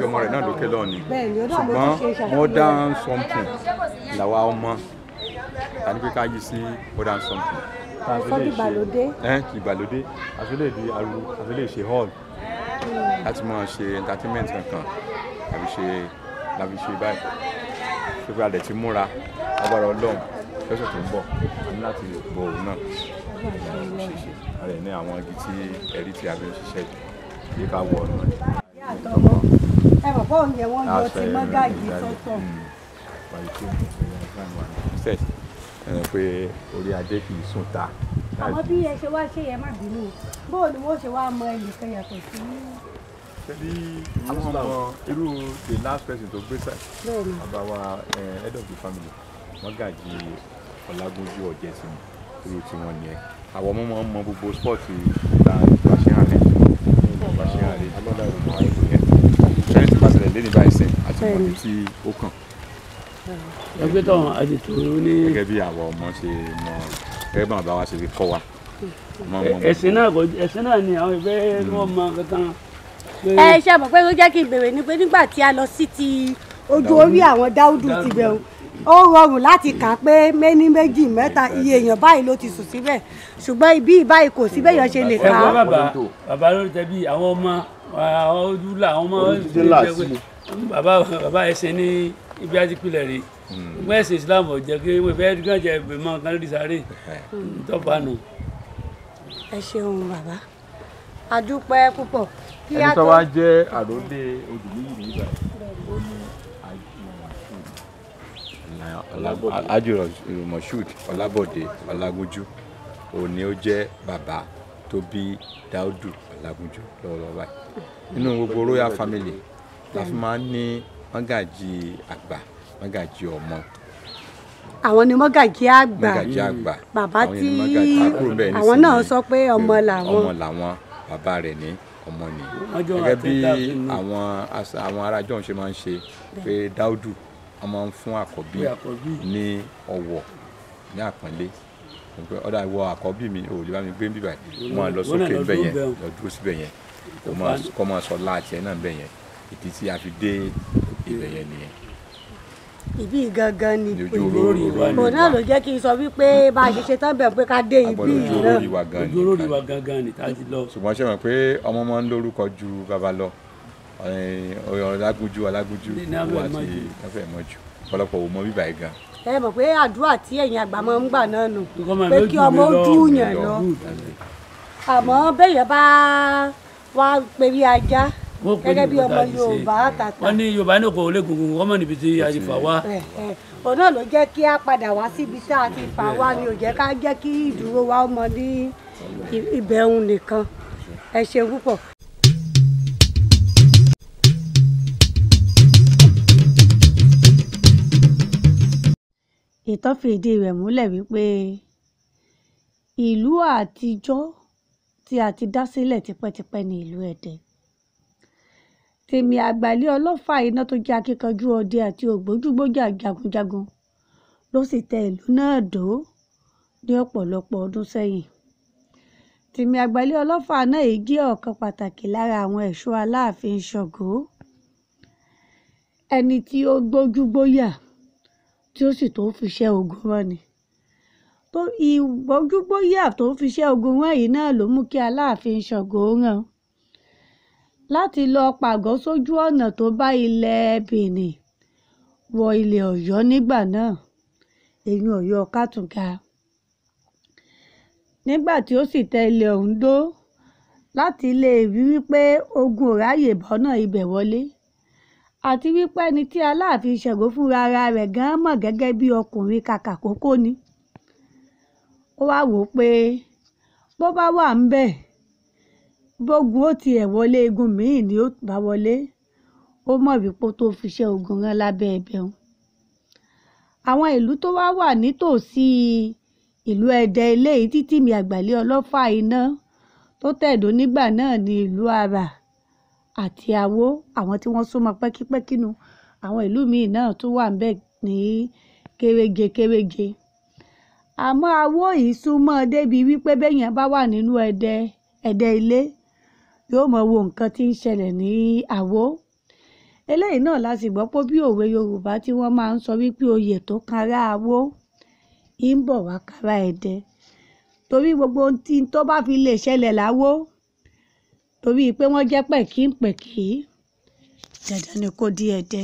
[SPEAKER 8] ọmọ rẹ̀ náà lókè lọ́ọ̀ ni ṣùgbọ́n modern something làwa ọmọ tani pé ká yí sí modern something.
[SPEAKER 2] ìgbàlódé.
[SPEAKER 8] ìgbàlódé àfilẹ̀ di aru àfilẹ̀ ṣe hall láti máa ṣe entertainment kankan àbí ṣe láti ṣe báyìí ṣùgbọ́n adẹ̀ ti múra agbára Ọlọ́run lọ́sẹ̀ tó ń bọ̀ ní láti bọ̀ òun náà rẹ̀ ní àwọn igi tí ẹ̀rí tí a fi ń ṣiṣẹ́ yìí ká wọ ọ̀nà
[SPEAKER 2] ẹ bọ̀ fóun yẹ wọ́n yọ ti mọ́gàjì sọ́tọ̀.
[SPEAKER 8] pé orí adé kì í sùn ta.
[SPEAKER 2] àwọn bí ẹ ṣe wá ṣe yẹn má bínú bóò ni wọ́n ṣe wá mọ ẹnìkan yàtọ̀ sí.
[SPEAKER 8] ṣebí àwọn ọmọ irú the last person tó gbé sáì bàbá wa head of the family Mọ́gàjí Ọlágúnjú Ọ̀jẹ̀sìn irú tí wọ́n ní ẹ àwọn ọmọ máa ń mọ gbogbo spọ́ọ̀tì ìta ìbáṣẹ́hàrẹ́ ìbáṣẹ́hàrẹ́ alọ́dà ìrònú ayélujára yẹn ṣẹ́ni ti pàṣẹ lé ní báyìí sẹ́yìn àti mọ̀tí tí ó kàn.
[SPEAKER 9] ẹgbẹ́ tó àdètò ní.
[SPEAKER 8] gẹ́gẹ́ bí àwọn ọmọ ṣe mọ gẹ́gẹ́ bí àwọn bàbá wa ṣe fi kọ́ wa.
[SPEAKER 9] ẹ̀sìn náà ni àwọn ìfẹ́ tí wọ́n mọ kankan.
[SPEAKER 2] ẹ ṣe mọ̀ pé ó jẹ́ kí n bèrè ni pé nígbà tí a lọ sí ti ojú orí àwọn Dáúdù ti bẹ̀rù ó rọrùn láti kà pé méní méjì mẹ́ta iye èèyàn báyìí ló ti sùn síbẹ̀ ṣùgbọ́n ibi báyìí kò sí béèyàn ṣe lè kà á.
[SPEAKER 9] bàbá lórí tẹ̀bí àwọn ọmọ ojúlá àwọn ọmọ bàbá ẹsẹ̀ ní ibi àtìpilẹ̀ rẹ̀ gbọ́n ẹ̀sìn Islam ọ̀jẹ̀ kí wọ́n fẹ́ẹ́ gán jẹ ìgbìmọ̀ kan lórí sáré tọ́pánu.
[SPEAKER 2] ẹ ṣeun bàbá a dúpẹ́ púpọ̀.
[SPEAKER 8] ẹni tó wá jẹ́ àròlé Òjòléyè nígbà ajurọ Moshood Ọlábọ̀dé Ọlágúnjú òní ó jẹ́ bàbá tó bí Dáúdù Ọlágúnjú lọ́wọ́lọ́wọ́ báyìí nínú gbogbo royal family la fi máa ń ní mọ́gàjí àgbà mọ́gàjí ọmọ.
[SPEAKER 2] àwọn ni mọ́gàjí àgbà bàbá tí àwọn náà sọ pé ọmọ làwọn
[SPEAKER 8] bàbá rẹ̀ ní ọmọ ni gẹ́gẹ́ bí àwọn ará Jọ́hún ṣe máa ń ṣe pé Dáúdù wọ́n máa ń fún àkọ́bí ní ọ̀wọ̀ ní àpọ́nlé ọ̀dà ìwọ àkọ́bí mi ò lè bá mi gbé ń bíbà yìí wọ́n á lọ sókè ńbẹ̀ yẹn lọ dúró síbẹ̀ yẹn kó máa sọ láàtì ẹ̀ náà ńbẹ̀ yẹn ìdí tí a fi dé ibẹ̀ yẹn nìyẹn.
[SPEAKER 2] ibi gangan ni ìpínlẹ̀ òun náà ló jẹ́ kí n sọ wípé bá a ṣe ṣe tán bẹ̀ pé ká dé ibi yìí náà.
[SPEAKER 9] ojú olórí wa gangan ni tá a ti lọ.
[SPEAKER 8] ṣùgbọ́n ṣe mọ̀ pé ọmọ máa ń lórúkọ ju bàbá lọ Ọlágúnjú wà tí wọ́n fẹ́ mọ̀ jù ọ̀pọ̀lọpọ̀ ò mọ bíbá yìí gan.
[SPEAKER 2] ẹ mọ̀ pé àdúrà tí ẹ̀yin àgbà máa ń gbà náà nù pé kí ọmọ ó dúyàn lọ àmọ́ bẹ́yẹn bá wá perí ajá gẹ́gẹ́ bí ọmọ Yorùbá tàtà.
[SPEAKER 9] wọ́n ní Yorùbá ní kò lè gungun wọ́n mọ̀ níbi tí a ti fà wá.
[SPEAKER 2] òun náà ló jẹ́ kí a padà wá síbi tí a ti fà wá ni ò jẹ́ ká jẹ́ kí ìdúró wa ọmọ ní ìbẹ̀rùn nìkan. ẹ ṣeun púpọ̀. ìtàn fìdí rẹ̀ múlẹ̀ wípé ìlú àtijọ́ tí a ti dá sílẹ̀ tipẹ́tipẹ́ ní ìlú Ẹdẹ. Tèmi Àgbàlé Ọlọ́fà iná tó jẹ́ akíkanjú ọdẹ àti ògbójúgbójà jagunjagun ló sì tẹ ìlú náà dó ní ọ̀pọ̀lọpọ̀ ọdún sẹ́yìn. Tèmi Àgbàlé Ọlọ́fà náà yìí jẹ́ ọ̀kan pàtàkì lára àwọn ẹ̀ṣọ́ Aláàfin Ṣàngó. Ẹni tí ó gbójúgbóyà tí ó sì tó fiṣẹ́ ogun rán ni. Tó ìgbójúgbóyà tó fiṣẹ́ ogun rán yìí náà ló mú kí Aláàfin Ṣàngó rán láti lọ pàgọ́ sójú ọ̀nà tó bá ilẹ̀ Benin wọ ilẹ̀ Ọ̀yọ́ nígbà náà, èyí Ọ̀yọ́ Kátùngà. Nígbà tí ó sì tẹ ilẹ̀ Oǹdó láti lè rí wípé ogun ò ráyè bọ́nà ibẹ̀ wọlé, àti wípé ẹni tí Aláàfin Ṣàngó fúnra ara rẹ̀ gan mọ̀ gẹ́gẹ́ bí ọkùnrin kàkà kókó ni. Ó wá wò ó pé bó bá wà ń bẹ̀ bógun ó tiẹ̀ wọlé egun míì ni ó bá wọlé, ó mọ̀ wípé ó tó fiṣẹ́ ogun rán lábẹ́ ẹbẹ̀ òun. Àwọn ìlú tó wá wà nítòsí ìlú Ẹdẹ eléyìí tí Tèmi Àgbàlé Ọlọ́fà iná tó tẹ̀dó nígbà náà ní ìlú Àrà àti Àwó, àwọn tí wọ́n súnmọ́ pẹ́kípẹ́kí nu. Àwọn ìlú míì náà tún wà ńbẹ̀ ní kéréje. Àmọ́ Àwó yìí súnmọ́ débi wípé béèyàn bá wà nínú Ẹdẹ ilé yóò mọ wo nǹkan tí ń ṣẹlẹ̀ ní Àwó. Eléyìí náà la sì gbọ́ pé bí òwe Yorùbá tí wọ́n máa ń sọ wípé oyè tó kanra Àwó ń bọ̀ wá kára Ẹdẹ, torí gbogbo ohun tí tó bá fi lè ṣẹlẹ̀ láwó torí pé wọ́n jẹ́ pẹ̀kípẹ̀kí dandan ni kó di Ẹdẹ.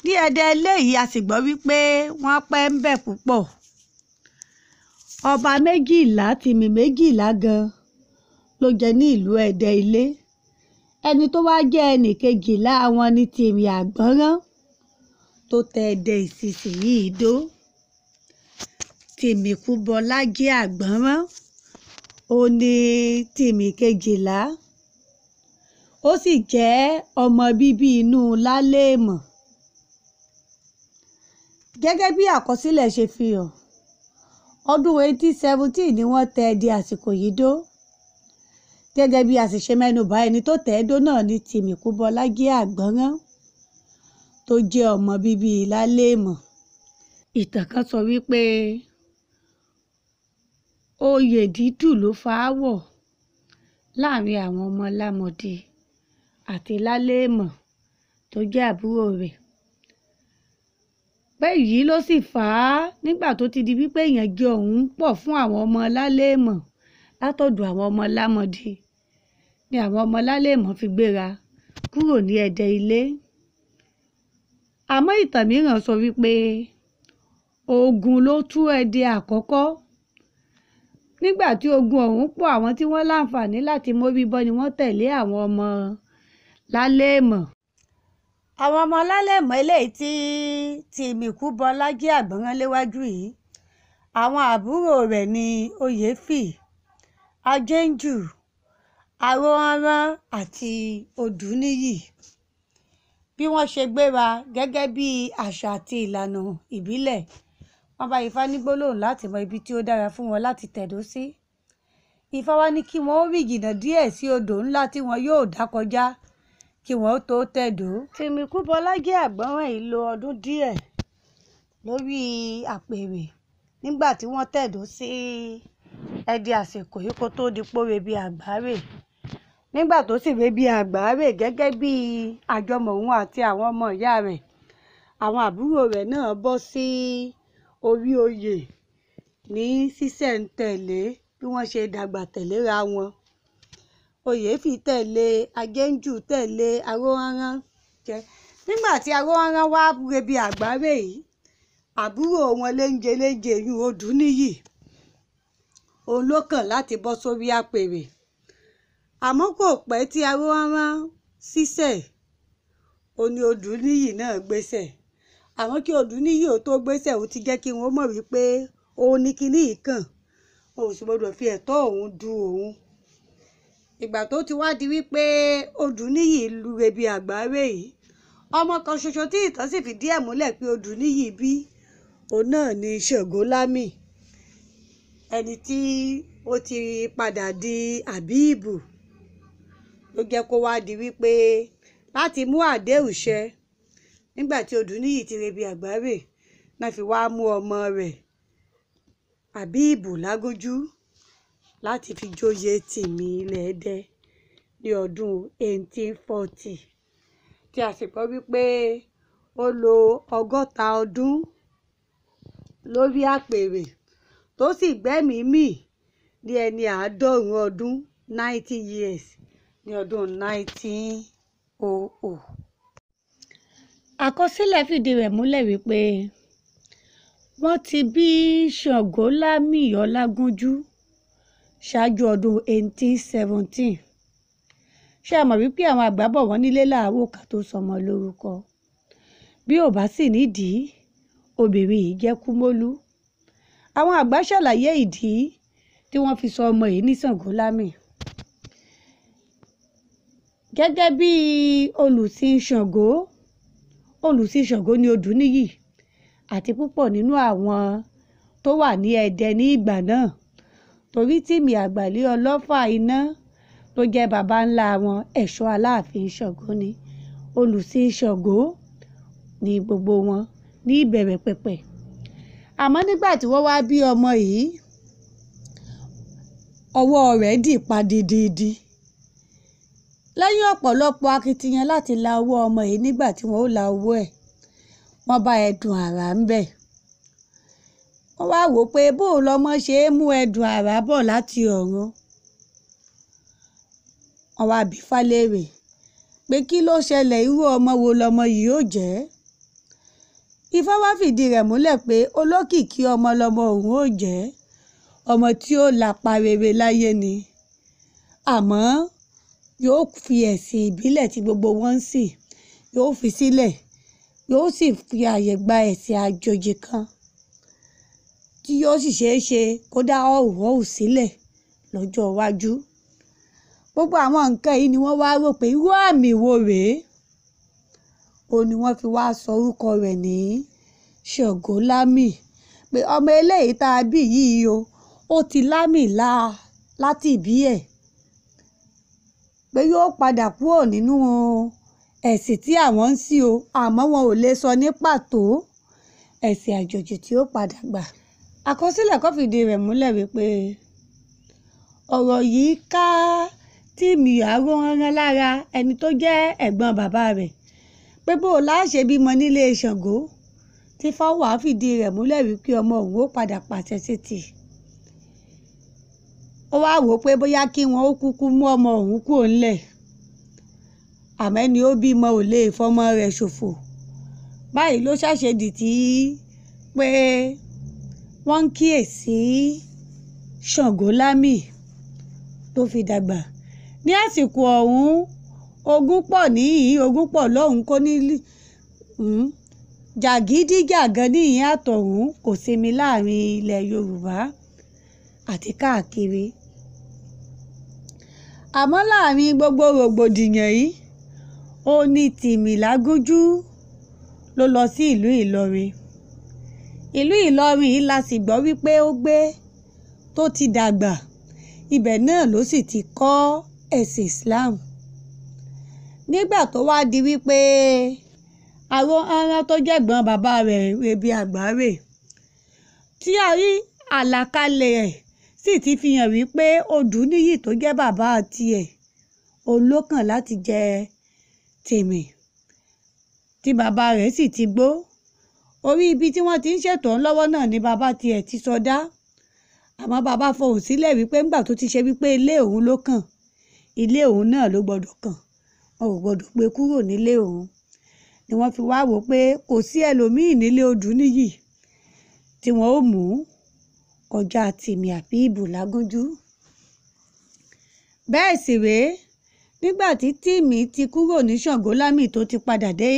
[SPEAKER 2] Ní Ẹdẹ eléyìí a sì gbọ́ wípé wọ́n pẹ́ ń bẹ̀ púpọ̀. Ọba 12 Tìmì 12 gan ló jẹ ní ìlú Ẹdẹ ilé. Ẹni tó wá jẹ́ ẹnì 12 wọn ní Tìmì Àgbọ́nrán tó tẹ Ẹdẹ ìsinsìnyí dó. Tìmì Kúbọlájí Àgbọ́nrán ó ní Tìmì 12, ó sì jẹ́ ọmọ bíbí inú Láléèmọ̀. Gẹ́gẹ́ bí àkọsílẹ̀ ṣe fi hàn, ọdún 1817 ni wọ́n tẹ Ẹdẹ àsìkò yìí dó. Gẹ́gẹ́ bí a sì ṣe mẹ́nubà, ẹni tó tẹ̀ ẹ́ dó náà ní Tìmì Kúbọlájí Àgbọ́nrán tó jẹ́ ọmọ bíbí Láléèmọ̀. Ìtàn kan sọ wípé oyè dídùn ló fa áwọ̀ láàrin àwọn ọmọ Lámọdé àti Láléèmọ̀ tó jẹ́ àbúrò rẹ̀. Bẹ́ẹ̀ yìí ló sì fà á nígbà tó ti di wípé ìyànjẹ ọ̀hún pọ̀ fún àwọn ọmọ Láléèmọ̀ látọ̀dọ̀ àwọn ọmọ Lámọdé ni àwọn ọmọ Láléèmọ̀ fi gbéra kúrò ní Ẹdẹ ilé. Àmọ́ ìtàn mìíràn sọ wípé ogun ló tú Ẹdẹ àkọ́kọ́. Nígbà tí ogun ọ̀hún pọ̀, àwọn tí wọ́n láǹfààní láti mórí bọ́ ni wọ́n tẹ̀lé àwọn ọmọ Láléèmọ̀. Àwọn ọmọ Láléèmọ̀ eléyìí tí Tìmì Kúbọlájí Àgbọ́nrán léwájú yìí, àwọn àbúrò rẹ̀ ní Oyèfì, Ajéńjù, Aróhánrán àti Odùníyì. Bí wọ́n ṣe gbéra gẹ́gẹ́ bí àṣà àti ìlànà ìbílẹ̀, wọ́n bá Ifá ní gbólóhùn láti mọ ibi tí ó dára fún wọn láti tẹ̀dó sí. Ifá wá ní kí wọ́n ó rìn jìnnà díẹ̀ sí odò ńlá tí wọn yóò dá kọjá kí wọ́n tó tẹ̀dó. Tìmì Kúbọlájí Àgbọ́nrán yìí lo ọdún díẹ̀ lórí àpèrè nígbà tí wọ́n tẹ̀dó sí Ẹdẹ àsìkò yìí kó tó di pó rebi Àgbáre. Nígbà tó sì rebi Àgbáre gẹ́gẹ́ bí àjọmọ̀ òun àti àwọn ọmọ ìyá rẹ̀, àwọn àbúrò rẹ̀ náà bọ́ sí orí oyè ní sísẹ̀ǹtẹ̀lé bí wọ́n ṣe dàgbà tẹ̀léra wọn. Oyèfì tẹ̀lé, Ajéńjù tẹ̀lé, Aróhánrán nígbà tí Awórán wá rebi àgbáre yìí àbúrò wọn léńjeléńje yún Odùníyì òun ló kàn láti bọ́ sórí àpèrè àmọ́ kò pẹ́ tí Awórán ṣíṣẹ̀ ó ní Odùníyì náà gbéṣẹ̀ àmọ́ kí Odùníyì ó tó gbéṣẹ̀ ó ti jẹ́ kí wọ́n mọ̀ wípé òun ní kinní yìí kàn òun sì gbọ́dọ̀ fi ẹ̀tọ́ òun du òun. Ìgbà tó ti wá di wípé Odùníyì lu rebi àgbáre yìí ọmọ kan ṣoṣo tí ìtàn sì fìdí ẹ̀ múlẹ̀ pé Odùníyì bí òun náà ni Ṣàngólámì ẹni tí ó ti padà di Àbíìbù ló jẹ́ kó wá di wípé láti mú àdéhùn ṣẹ nígbà tí Odùníyì ti rebi àgbáre náà fi wá mú ọmọ rẹ̀ Àbíìbù Lágúnjú láti fi jóyè Tìmì ilẹ̀ Ẹdẹ ní ọdún 1840 tí a sì gbọ́ wípé ó lo 60 ọdún lórí àpèrè tó sì gbẹ́mìí mì ní ẹni 90 ọdún 90 years ní ọdún 1900. Àkọsílẹ̀ fìdí rẹ̀ múlẹ̀ wípé wọ́n ti bí Ṣàngólámì Ọlágúnjú ṣáájú ọdún 1817. Ṣé a mọ̀ wípé àwọn àgbà bọ̀ wọ́n nílé làárò ká tó sọmọ lórúkọ bí ò bá sì nídìí obìnrin yìí jẹ́ Kúmólú. Àwọn àgbà ṣàlàyé ìdí tí wọ́n fi sọ ọmọ yìí ní Ṣàngólámì. Gẹ́gẹ́ bí olùsìn Ṣàngó ní Odùníyì àti púpọ̀ nínú àwọn tó wà ní Ẹdẹ ní ìgbà náà torí Tìmì Àgbàlé Ọlọ́fà Iná tó jẹ́ baba ńlá wọn ẹ̀ṣọ́ Aláàfin Ṣàngó ni olùsìn Ṣàngó ní gbogbo wọn ní ìbẹ̀rẹ̀ pẹ̀pẹ̀. Àmọ́ nígbà tí wọ́n wá bí ọmọ yìí ọwọ́ rẹ̀ dì pa dídídí. Lẹ́yìn ọ̀pọ̀lọpọ̀ akitiyan láti la ọwọ́ ọmọ yìí nígbà tí wọ́n ó la ọwọ́ ẹ̀ wọ́n bá ẹ̀dùn àrà ń bẹ̀. Wọ́n wá wò pé bó lọmọ ṣe é mú ẹ̀dùn àrà bọ̀ láti ọ̀run. Wọ́n wá bi Ifá léèrè pé kí ló ṣẹlẹ̀ irú ọmọ wo lọmọ yìí ó jẹ́. Ifá wá fìdí rẹ̀ múlẹ̀ pé olókìkí ọmọ lọmọ òun ó jẹ́ ọmọ tí ó lapa rere láyé ni àmọ́ yóò fi ẹ̀sìn ìbílẹ̀ tí gbogbo wọn ń sìn yóò fi sílẹ̀ yóò sì fi àyè gba ẹ̀sìn àjòjì kan tí yóò sì ṣeé ṣe kó dá ọ̀hún sílẹ̀ lọ́jọ́ iwájú. Gbogbo àwọn nǹkan yìí ni wọ́n wá rò pé irú àmì wo rèé òun ni wọ́n fi wá sọ orúkọ rẹ̀ ní Ṣàngólámì pé ọmọ eléyìí tá a bí yìí ó ti lámì láti ìbí ẹ̀ pé yóò padà kúrò nínú ẹ̀sìn tí àwọn ń sìn àmọ́ wọn ò lè sọ ní pàtó ẹ̀sìn àjòjì tí ó padà gbà. Àkọsílẹ̀ kan fìdí rẹ̀ múlẹ̀ wípé ọ̀rọ̀ yìí ká Tìmì Awórán lára ẹni tó jẹ́ ẹ̀gbọ́n bàbá rẹ̀ pé bó láṣẹ bímọ nílé Ṣàngó tí Fáwà fìdí rẹ̀ múlẹ̀ wípé ọmọ òun ó padà pàṣẹ títì. Ó wá wò pé bóyá kí wọn ó kúkú mú ọmọ òun kúrò ńlẹ̀ àmọ́ ẹni ó bímọ ò lè fọmọ rẹ̀ ṣòfò. Báyìí ló ṣàṣedì tí pé wọ́n ń kíyèsí Ṣàngólámì tó fi dàgbà. Ní àsìkò ọ̀hún ogun pọ̀ níhìn ogun pọ̀ lọ́hùn kó ní jàgídíjàgan níhìn àtọ̀hún kò sinmi láàrin ilẹ̀ Yorùbá àti káàkiri. Àmọ́ láàrin gbogbo rògbòdìyàn yìí ó ní Tìmì Lágúnjú ló lọ sí ìlú Ìlọrin. Ìlú Ìlọrin yìí la sì gbọ́ wípé ó gbé tó ti dàgbà ibẹ̀ náà ló sì ti kọ́ ẹ̀sìn Islam. Nígbà tó wá di wípé Awórán tó jẹ̀gbọ́n bàbá rẹ̀ rebi àgbáre tí a rí àlàkalẹ̀ ẹ̀ sì ti fi hàn wípé Odùníyì tó jẹ́ bàbá tiẹ̀ òun ló kàn láti jẹ Tìmì tí bàbá rẹ̀ sì ti gbó. Orí ibi tí wọ́n ti ń ṣètò lọ́wọ́ náà ni bàbá tiẹ̀ ti sọdá àmọ́ bàbá fohùn sílẹ̀ wípé ńgbà tó ti ṣe wípé ilé òun ló kàn ilé òun náà ló gbọ́dọ̀ kàn wọn ò gbọ́dọ̀ gbé kúrò nílé òun. ni wọ́n fi wá wò pé kò sí ẹlòmíì nílé Odùníyì tí wọ́n ó mú kọjá Tìmì Àbíbù Lágúnjú. Bẹ́ẹ̀ sì rèé, nígbà tí Tìmì ti kúrò ní Ṣàngólámì tó ti padà dé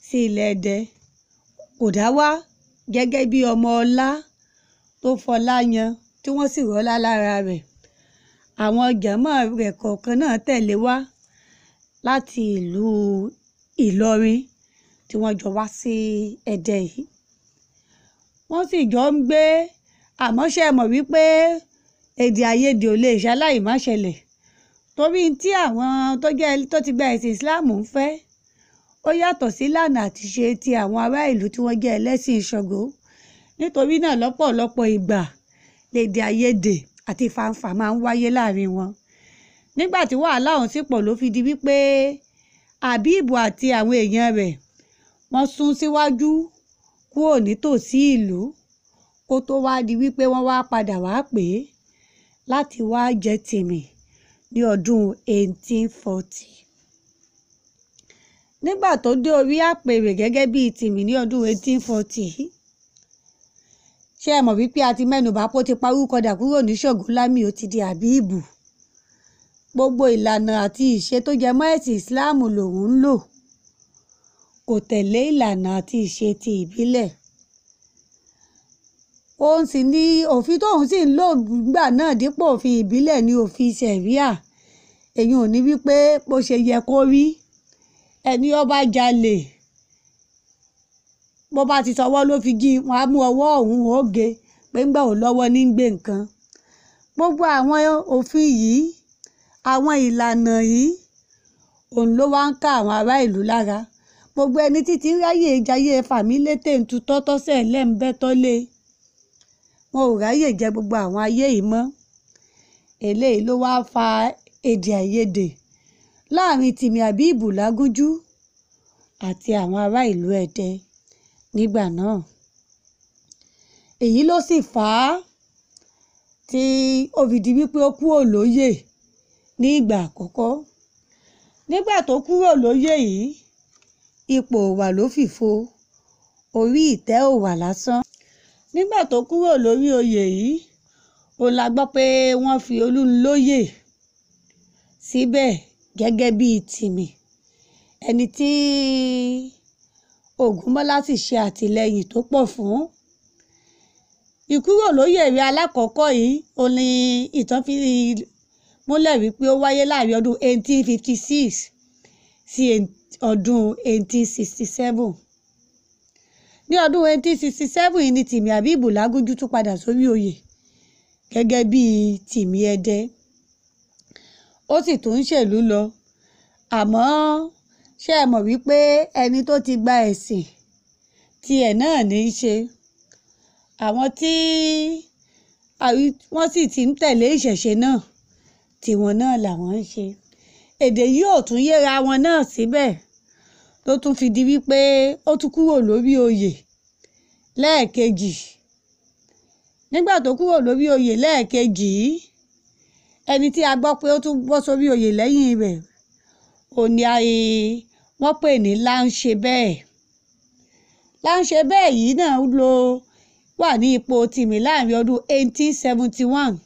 [SPEAKER 2] sí ilẹ̀ Ẹdẹ, kò dá wá gẹ́gẹ́ bí ọmọ ọlá tó fọlá yan tí wọ́n sì rọ́lá lára rẹ̀. Àwọn jàmáà rẹ̀ kọ̀ọ̀kan náà tẹ̀lé wá láti ìlú Ìlọrin tí wọ́n jọ wá sí Ẹdẹ yìí. Wọ́n sì jọ ń gbé, àmọ́ ṣé ẹ mọ̀ wípé èdè àìyedè ò lè ṣaláì má ṣẹlẹ̀, torí tí àwọn tó ti gba ẹ̀sìn Islam ń fẹ́ ó yàtọ̀ sí ìlànà àti ṣe ti àwọn ará ìlú tí wọ́n jẹ́ ẹlẹ́sìn Ṣàngó. Nítorí náà lọ́pọ̀lọpọ̀ ìgbà lèdè àìyedè àti fàǹfà máa ń wáyé láàrin wọn. Nígbà tí wàhálà ọ̀hún sì pọ̀ ló fi di wípé Àbíbù àti àwọn èèyàn rẹ̀ wọ́n sún síwájú kúrò nítòsí ìlú kó tó wá di wípé wọ́n wá padà wá pè é láti wá jẹ Tìmì ní ọdún 1840. Nígbà tó dé orí àpèrè gẹ́gẹ́ bíi Tìmì ní ọdún 1840, ṣé ẹ mọ̀ wípé a ti mẹ́nubà pé ó ti parúkọdà kúrò ní Ṣàngólámì, ó ti di Àbíbù. Gbogbo ìlànà àti ìṣe tó jẹ mọ́ ẹ̀sìn Islam lòun ń lò, kò tẹ̀lé ìlànà àti ìṣe ti ìbílẹ̀. Òun sì ní òfin tóun sì ń lò gbà náà dípò òfin ìbílẹ̀ ní òfin ṣẹ̀ríà. Èyí ò ní wípé bó ṣe yẹ kó rí, ẹni ó bá jalè bó bá ti sọwọ́ ló fi jí, wọn á mú ọwọ́ ọ̀hún ó gé pé ńgbà ò lọ́wọ́ ní gbé nǹkan. Gbogbo àwọn òfin yìí, àwọn ìlànà yìí, òun ló wá ń ká àwọn ará ìlú lára. Gbogbo ẹni títí ń ráyè jayé fàmílétè ń tu tọ́tọ́sẹ̀ lẹ́ńbẹ́tọ́lé, wọn ò ráyè jẹ gbogbo àwọn ayé yìí mọ́. Eléyìí ló wá fa èdè àìyedè láàrin Tìmì Àbíbù Lágúnjú àti àwọn ará ìlú Ẹdẹ nígbà náà. Èyí ló sì fà á tí ó fi di wípé ó kúrò lóyè ní ìgbà àkọ́kọ́. Nígbà tó kúrò lóyè yìí, ipò ò wà lófìfo, orí ìtẹ́ ò wà lásán. Nígbà tó kúrò lórí oyè yìí, ó la gbọ́ pé wọ́n fi Olúnlóyè síbẹ̀ gẹ́gẹ́ bíi Tìmì, ẹni tí Ògúnmọ́lá sì ṣe àtìlẹ́yìn tó pọ̀ fún. Ìkúrò lóyè rẹ̀ alákọ̀ọ́kọ́ yìí, ó ní ìtàn fi múlẹ̀ wípé ó wáyé láàrin ọdún 1856 sí ọdún 1867. Ní ọdún 1867 yìí ni Tìmì Àbíbù Lágúnjú tún padà sórí oyè gẹ́gẹ́ bíi Tìmì Ẹdẹ. Ó sì tún ń ṣèlú lọ, àmọ́ ṣé ẹ mọ̀ wípé ẹni tó ti gba ẹ̀sìn tiẹ̀ náà ní í ṣe. Àwọn tí wọ́n sì ti ń tẹ̀lé ìṣẹ̀ṣe náà, tiwọn náà làwọn ń ṣe. Èdè yìí ò tún yéra wọn náà síbẹ̀, ló tún fi di wípé ó tún kúrò lórí oyè lẹ́ẹ̀kejì. Nígbà tó kúrò lórí oyè lẹ́ẹ̀kejì yìí, ẹni tí a gbọ́ pé ó tún bọ́ sórí oyè lẹ́yìn rẹ̀, òní wọ́n pè ní Láńṣebẹ́ẹ̀. Láńṣebẹ́ẹ̀ yìí náà wà ní ipò Tìmì láàrin ọdún 1871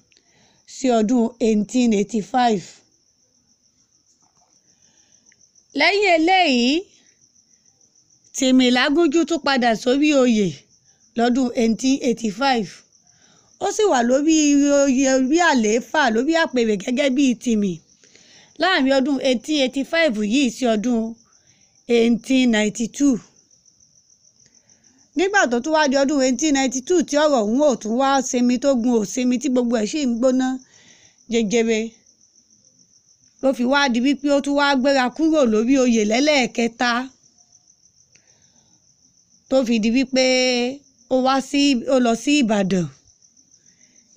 [SPEAKER 2] sí ọdún 1885. Lẹ́yìn eléyìí, Tìmì Lágúnjú tún padà sórí oyè lọ́dún 1885. Ó sì wà lórí oyè orí àlééfà lórí àpèrè gẹ́gẹ́ bíi Tìmì láàrin ọdún 1885 yìí sí ọdún 1892. Nígbà tó tún wá di ọdún 1892 tí ọ̀rọ̀ ọ̀hún ò tún wá sinmi tó gun òsinmi tí gbogbo ẹ̀ sì ń gbóná jẹjẹrẹ, ló fi wá di wípé ó tún wá gbéra kúrò lórí oyè lẹ́lẹ́ẹ̀kẹta, tó fi di wípé ó lọ sí Ìbàdàn.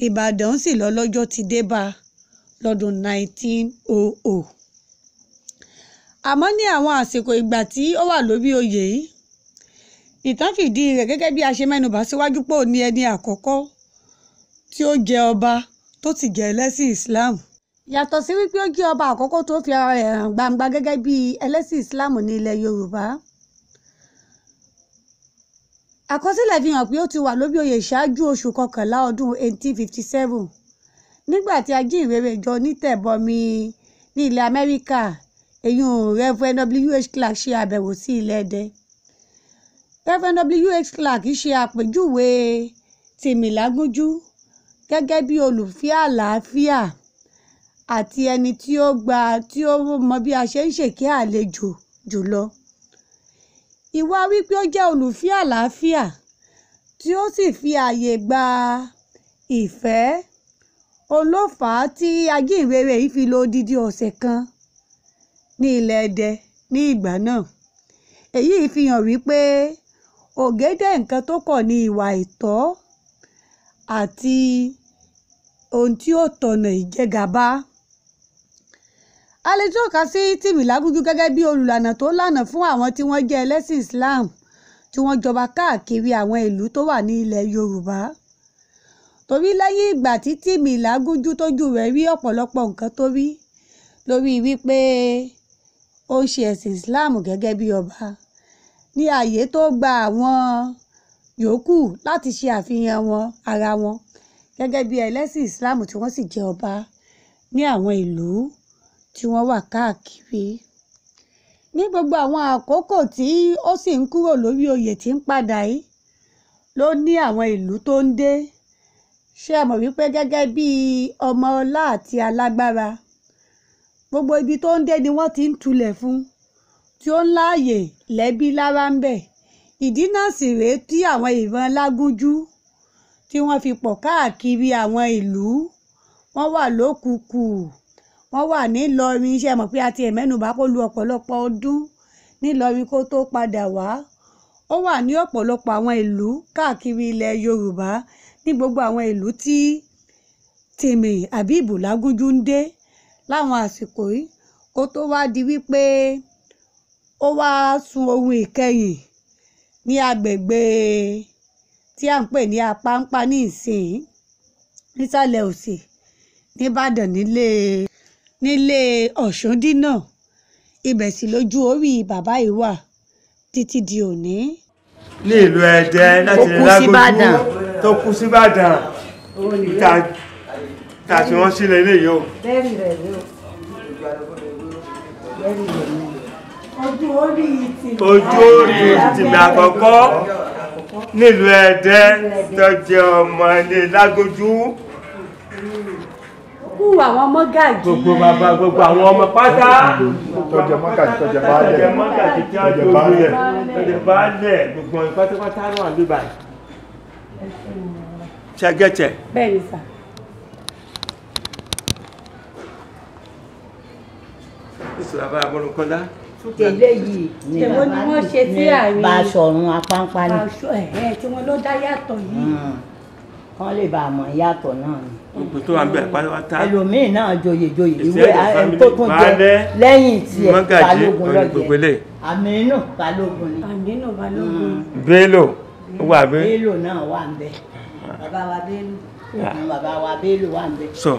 [SPEAKER 2] Ìbàdàn sì lọ lọ́jọ́ ti dé bá lọ́dún 1900. Àmọ́ ní àwọn àsìkò ìgbà tí ó wà lórí oyè yìí, ìtàn fìdí rẹ̀ gẹ́gẹ́ bí a ṣe mẹ́nubà síwájú pé ó ní ẹni àkọ́kọ́ tí ó jẹ ọba tó sì jẹ́ ẹlẹ́sìn Islam. Yàtọ̀ sí wípé ó jẹ́ ọba àkọ́kọ́ tó fi ara rẹ̀ hàn gbangba gẹ́gẹ́ bí ẹlẹ́sìn Islam ní ilẹ̀ Yorùbá, àkọsílẹ̀ fi hàn pé ó ti wà lórí oyè ṣáájú oṣù kọkànlá ọdún 1857 nígbà tí ajínrere ìjọ onítẹ̀bọmi ní ilẹ̀ Amẹ́ríkà èyún Reverend W.H. Clark ṣe àbẹ̀wò sí ilẹ̀ Ẹdẹ. Reverend W.H. Clark ṣe àpèjúwe Tìmìlágúnjú gẹ́gẹ́ bí olùfẹ́ àlàáfíà àti ẹni tí ó mọ bí a ṣe ń ṣèké àlejò jùlọ. Ìwà wípé ó jẹ́ olùfẹ́ àlàáfíà tí ó sì fi ààyè gba ìfẹ́ olófàá tí ajínrere yìí fi lò odidi ọ̀sẹ̀ kan ní ilẹ̀ Ẹdẹ ní ìgbà náà. Èyí fi hàn wípé ògédé nǹkan tó kọ̀ ní ìwà ìtọ́ àti ohun tí ó tọ̀nà ìjẹgàba. A lè tọ́ka sí Tìmìlágúnjú gẹ́gẹ́ bí olùlànà tó lànà fún àwọn tí wọ́n jẹ́ ẹlẹ́sìn Islam tí wọ́n jọba káàkiri àwọn ìlú tó wà ní ilẹ̀ Yorùbá. Torí lẹ́yìn ìgbà tí Tìmìlágúnjú tójú rẹ̀ rí ọ̀pọ̀lọpọ̀ nǹkan tó rí lórí wípé ó ń ṣe ẹ̀sìn Islam gẹ́gẹ́ bí ọba, ní ààyè tó gba àwọn yòókù láti ṣe àfihàn ara wọn gẹ́gẹ́ bí ẹlẹ́sìn Islam tí wọ́n sì jẹ́ ọba ní àwọn ìlú tí wọ́n wà káàkiri. Ní gbogbo àwọn àkókò tí ó sì ń kúrò lórí oyè tí ń padà yìí ló ní àwọn ìlú tó ń dé. Ṣé ẹ mọ̀ wípé gẹ́gẹ́ bí ọmọ ọlá àti alágbára, gbogbo ibi tó ń dé ni wọ́n ti ń tulẹ̀ fún tí ó ń láàyè lẹ́bí lára ń bẹ̀. Ìdí náà sì rèé tí àwọn ìran Lágúnjú tí wọ́n fi pọ̀ káàkiri àwọn ìlú. Wọ́n wà lókùkù, wọ́n wà nílọrin. Ṣé ẹ mọ̀ pé a ti mẹ́nubà kó lu ọ̀pọ̀lọpọ̀ ọdún nílọrin kó tó padà wá. Ó wà ní ọ̀pọ̀lọpọ̀ àwọn ìlú káàkiri ilẹ̀ Yorùbá, ní gbogbo àwọn ìlú tí Tìmì Àbíbù Lágúnjú ń dé láwọn àsìkò yìí kó tó wá di wípé ó wá sun ohun ìkẹyìn ní agbègbè tí à ń pè ní Apáńpá ní ìsìn nísàlẹ̀ òsì nìbàdàn nílé Ọ̀ṣúndínà. Ibẹ̀ sì lójú orí bàbá yìí wà títí di òní.
[SPEAKER 11] Ní ìlú Ẹdẹ láti rí Lágúnjú tó kú síbàdàn tàbí wọ́n sílẹ̀ ilé yìí o.
[SPEAKER 2] Bẹ́ẹ̀ni rẹ̀ ni o. Bẹ́ẹ̀ni rẹ̀ ni o. Ojú orí Tìmì àkọ́kọ́ nílùú Ẹdẹ tó jẹ́ ọmọ ilé Lágúnjú. Kú àwọn mọ́gàjí. Gbogbo bàbá gbogbo àwọn ọmọ pátá.
[SPEAKER 11] Tọ́jẹ́ mọ́gàjí tọ́jẹ́ baálẹ̀. Tọ́jẹ́ mọ́gàjí tí wọ́n jogbo rẹ̀. Tọ́jẹ́ baálẹ̀ gbogbo wọn pátápátá náà ló báyìí. Ṣẹ́gẹ́tẹ̀.
[SPEAKER 2] Bẹ́ẹ̀ni sà.
[SPEAKER 11] Bàbá Amọ́rúnkọ́lá.
[SPEAKER 10] Eléyìí ni bàbá
[SPEAKER 2] wọ́n ṣe sí àárín
[SPEAKER 10] Báṣọ̀run Apáńpá ni.
[SPEAKER 2] Tí wọ́n ló dá yàtọ̀ yìí.
[SPEAKER 10] Kán lè bá àmọ́ yàtọ̀ náà ni.
[SPEAKER 11] Gbogbo tó wà ń bẹ̀ pátápátá.
[SPEAKER 10] Ẹlòmíì náà joyè ìwé tó tún jẹ lẹ́yìn tiẹ̀ Balógun lọ́jẹ̀. Àmínú Balógun ni.
[SPEAKER 2] Àmínú Balógun.
[SPEAKER 11] Bello wà bẹ́.
[SPEAKER 10] Bello náà wà ń bẹ̀. Bàbá wa Bello. Bàbá wa Bello wà ń bẹ̀.
[SPEAKER 11] Sọ.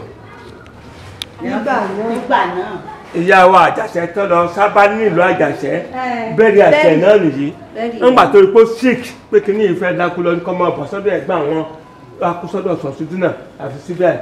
[SPEAKER 10] Nígbà náà.
[SPEAKER 11] Ìyá wa Àjàṣẹ́ tó lọ sábà nílùú Àjàṣẹ́ bẹ́ẹ̀rì àṣẹ náà nìyí. Nígbà tó rí pé sick pé kí ní ìfẹ́ dákú lọ ní kọ́mọ bọ̀ sọ́dọ̀ ẹ̀gbọ́n àwọn akúsọ́dọ̀ Ṣọ̀ṣúndínà àfi síbẹ̀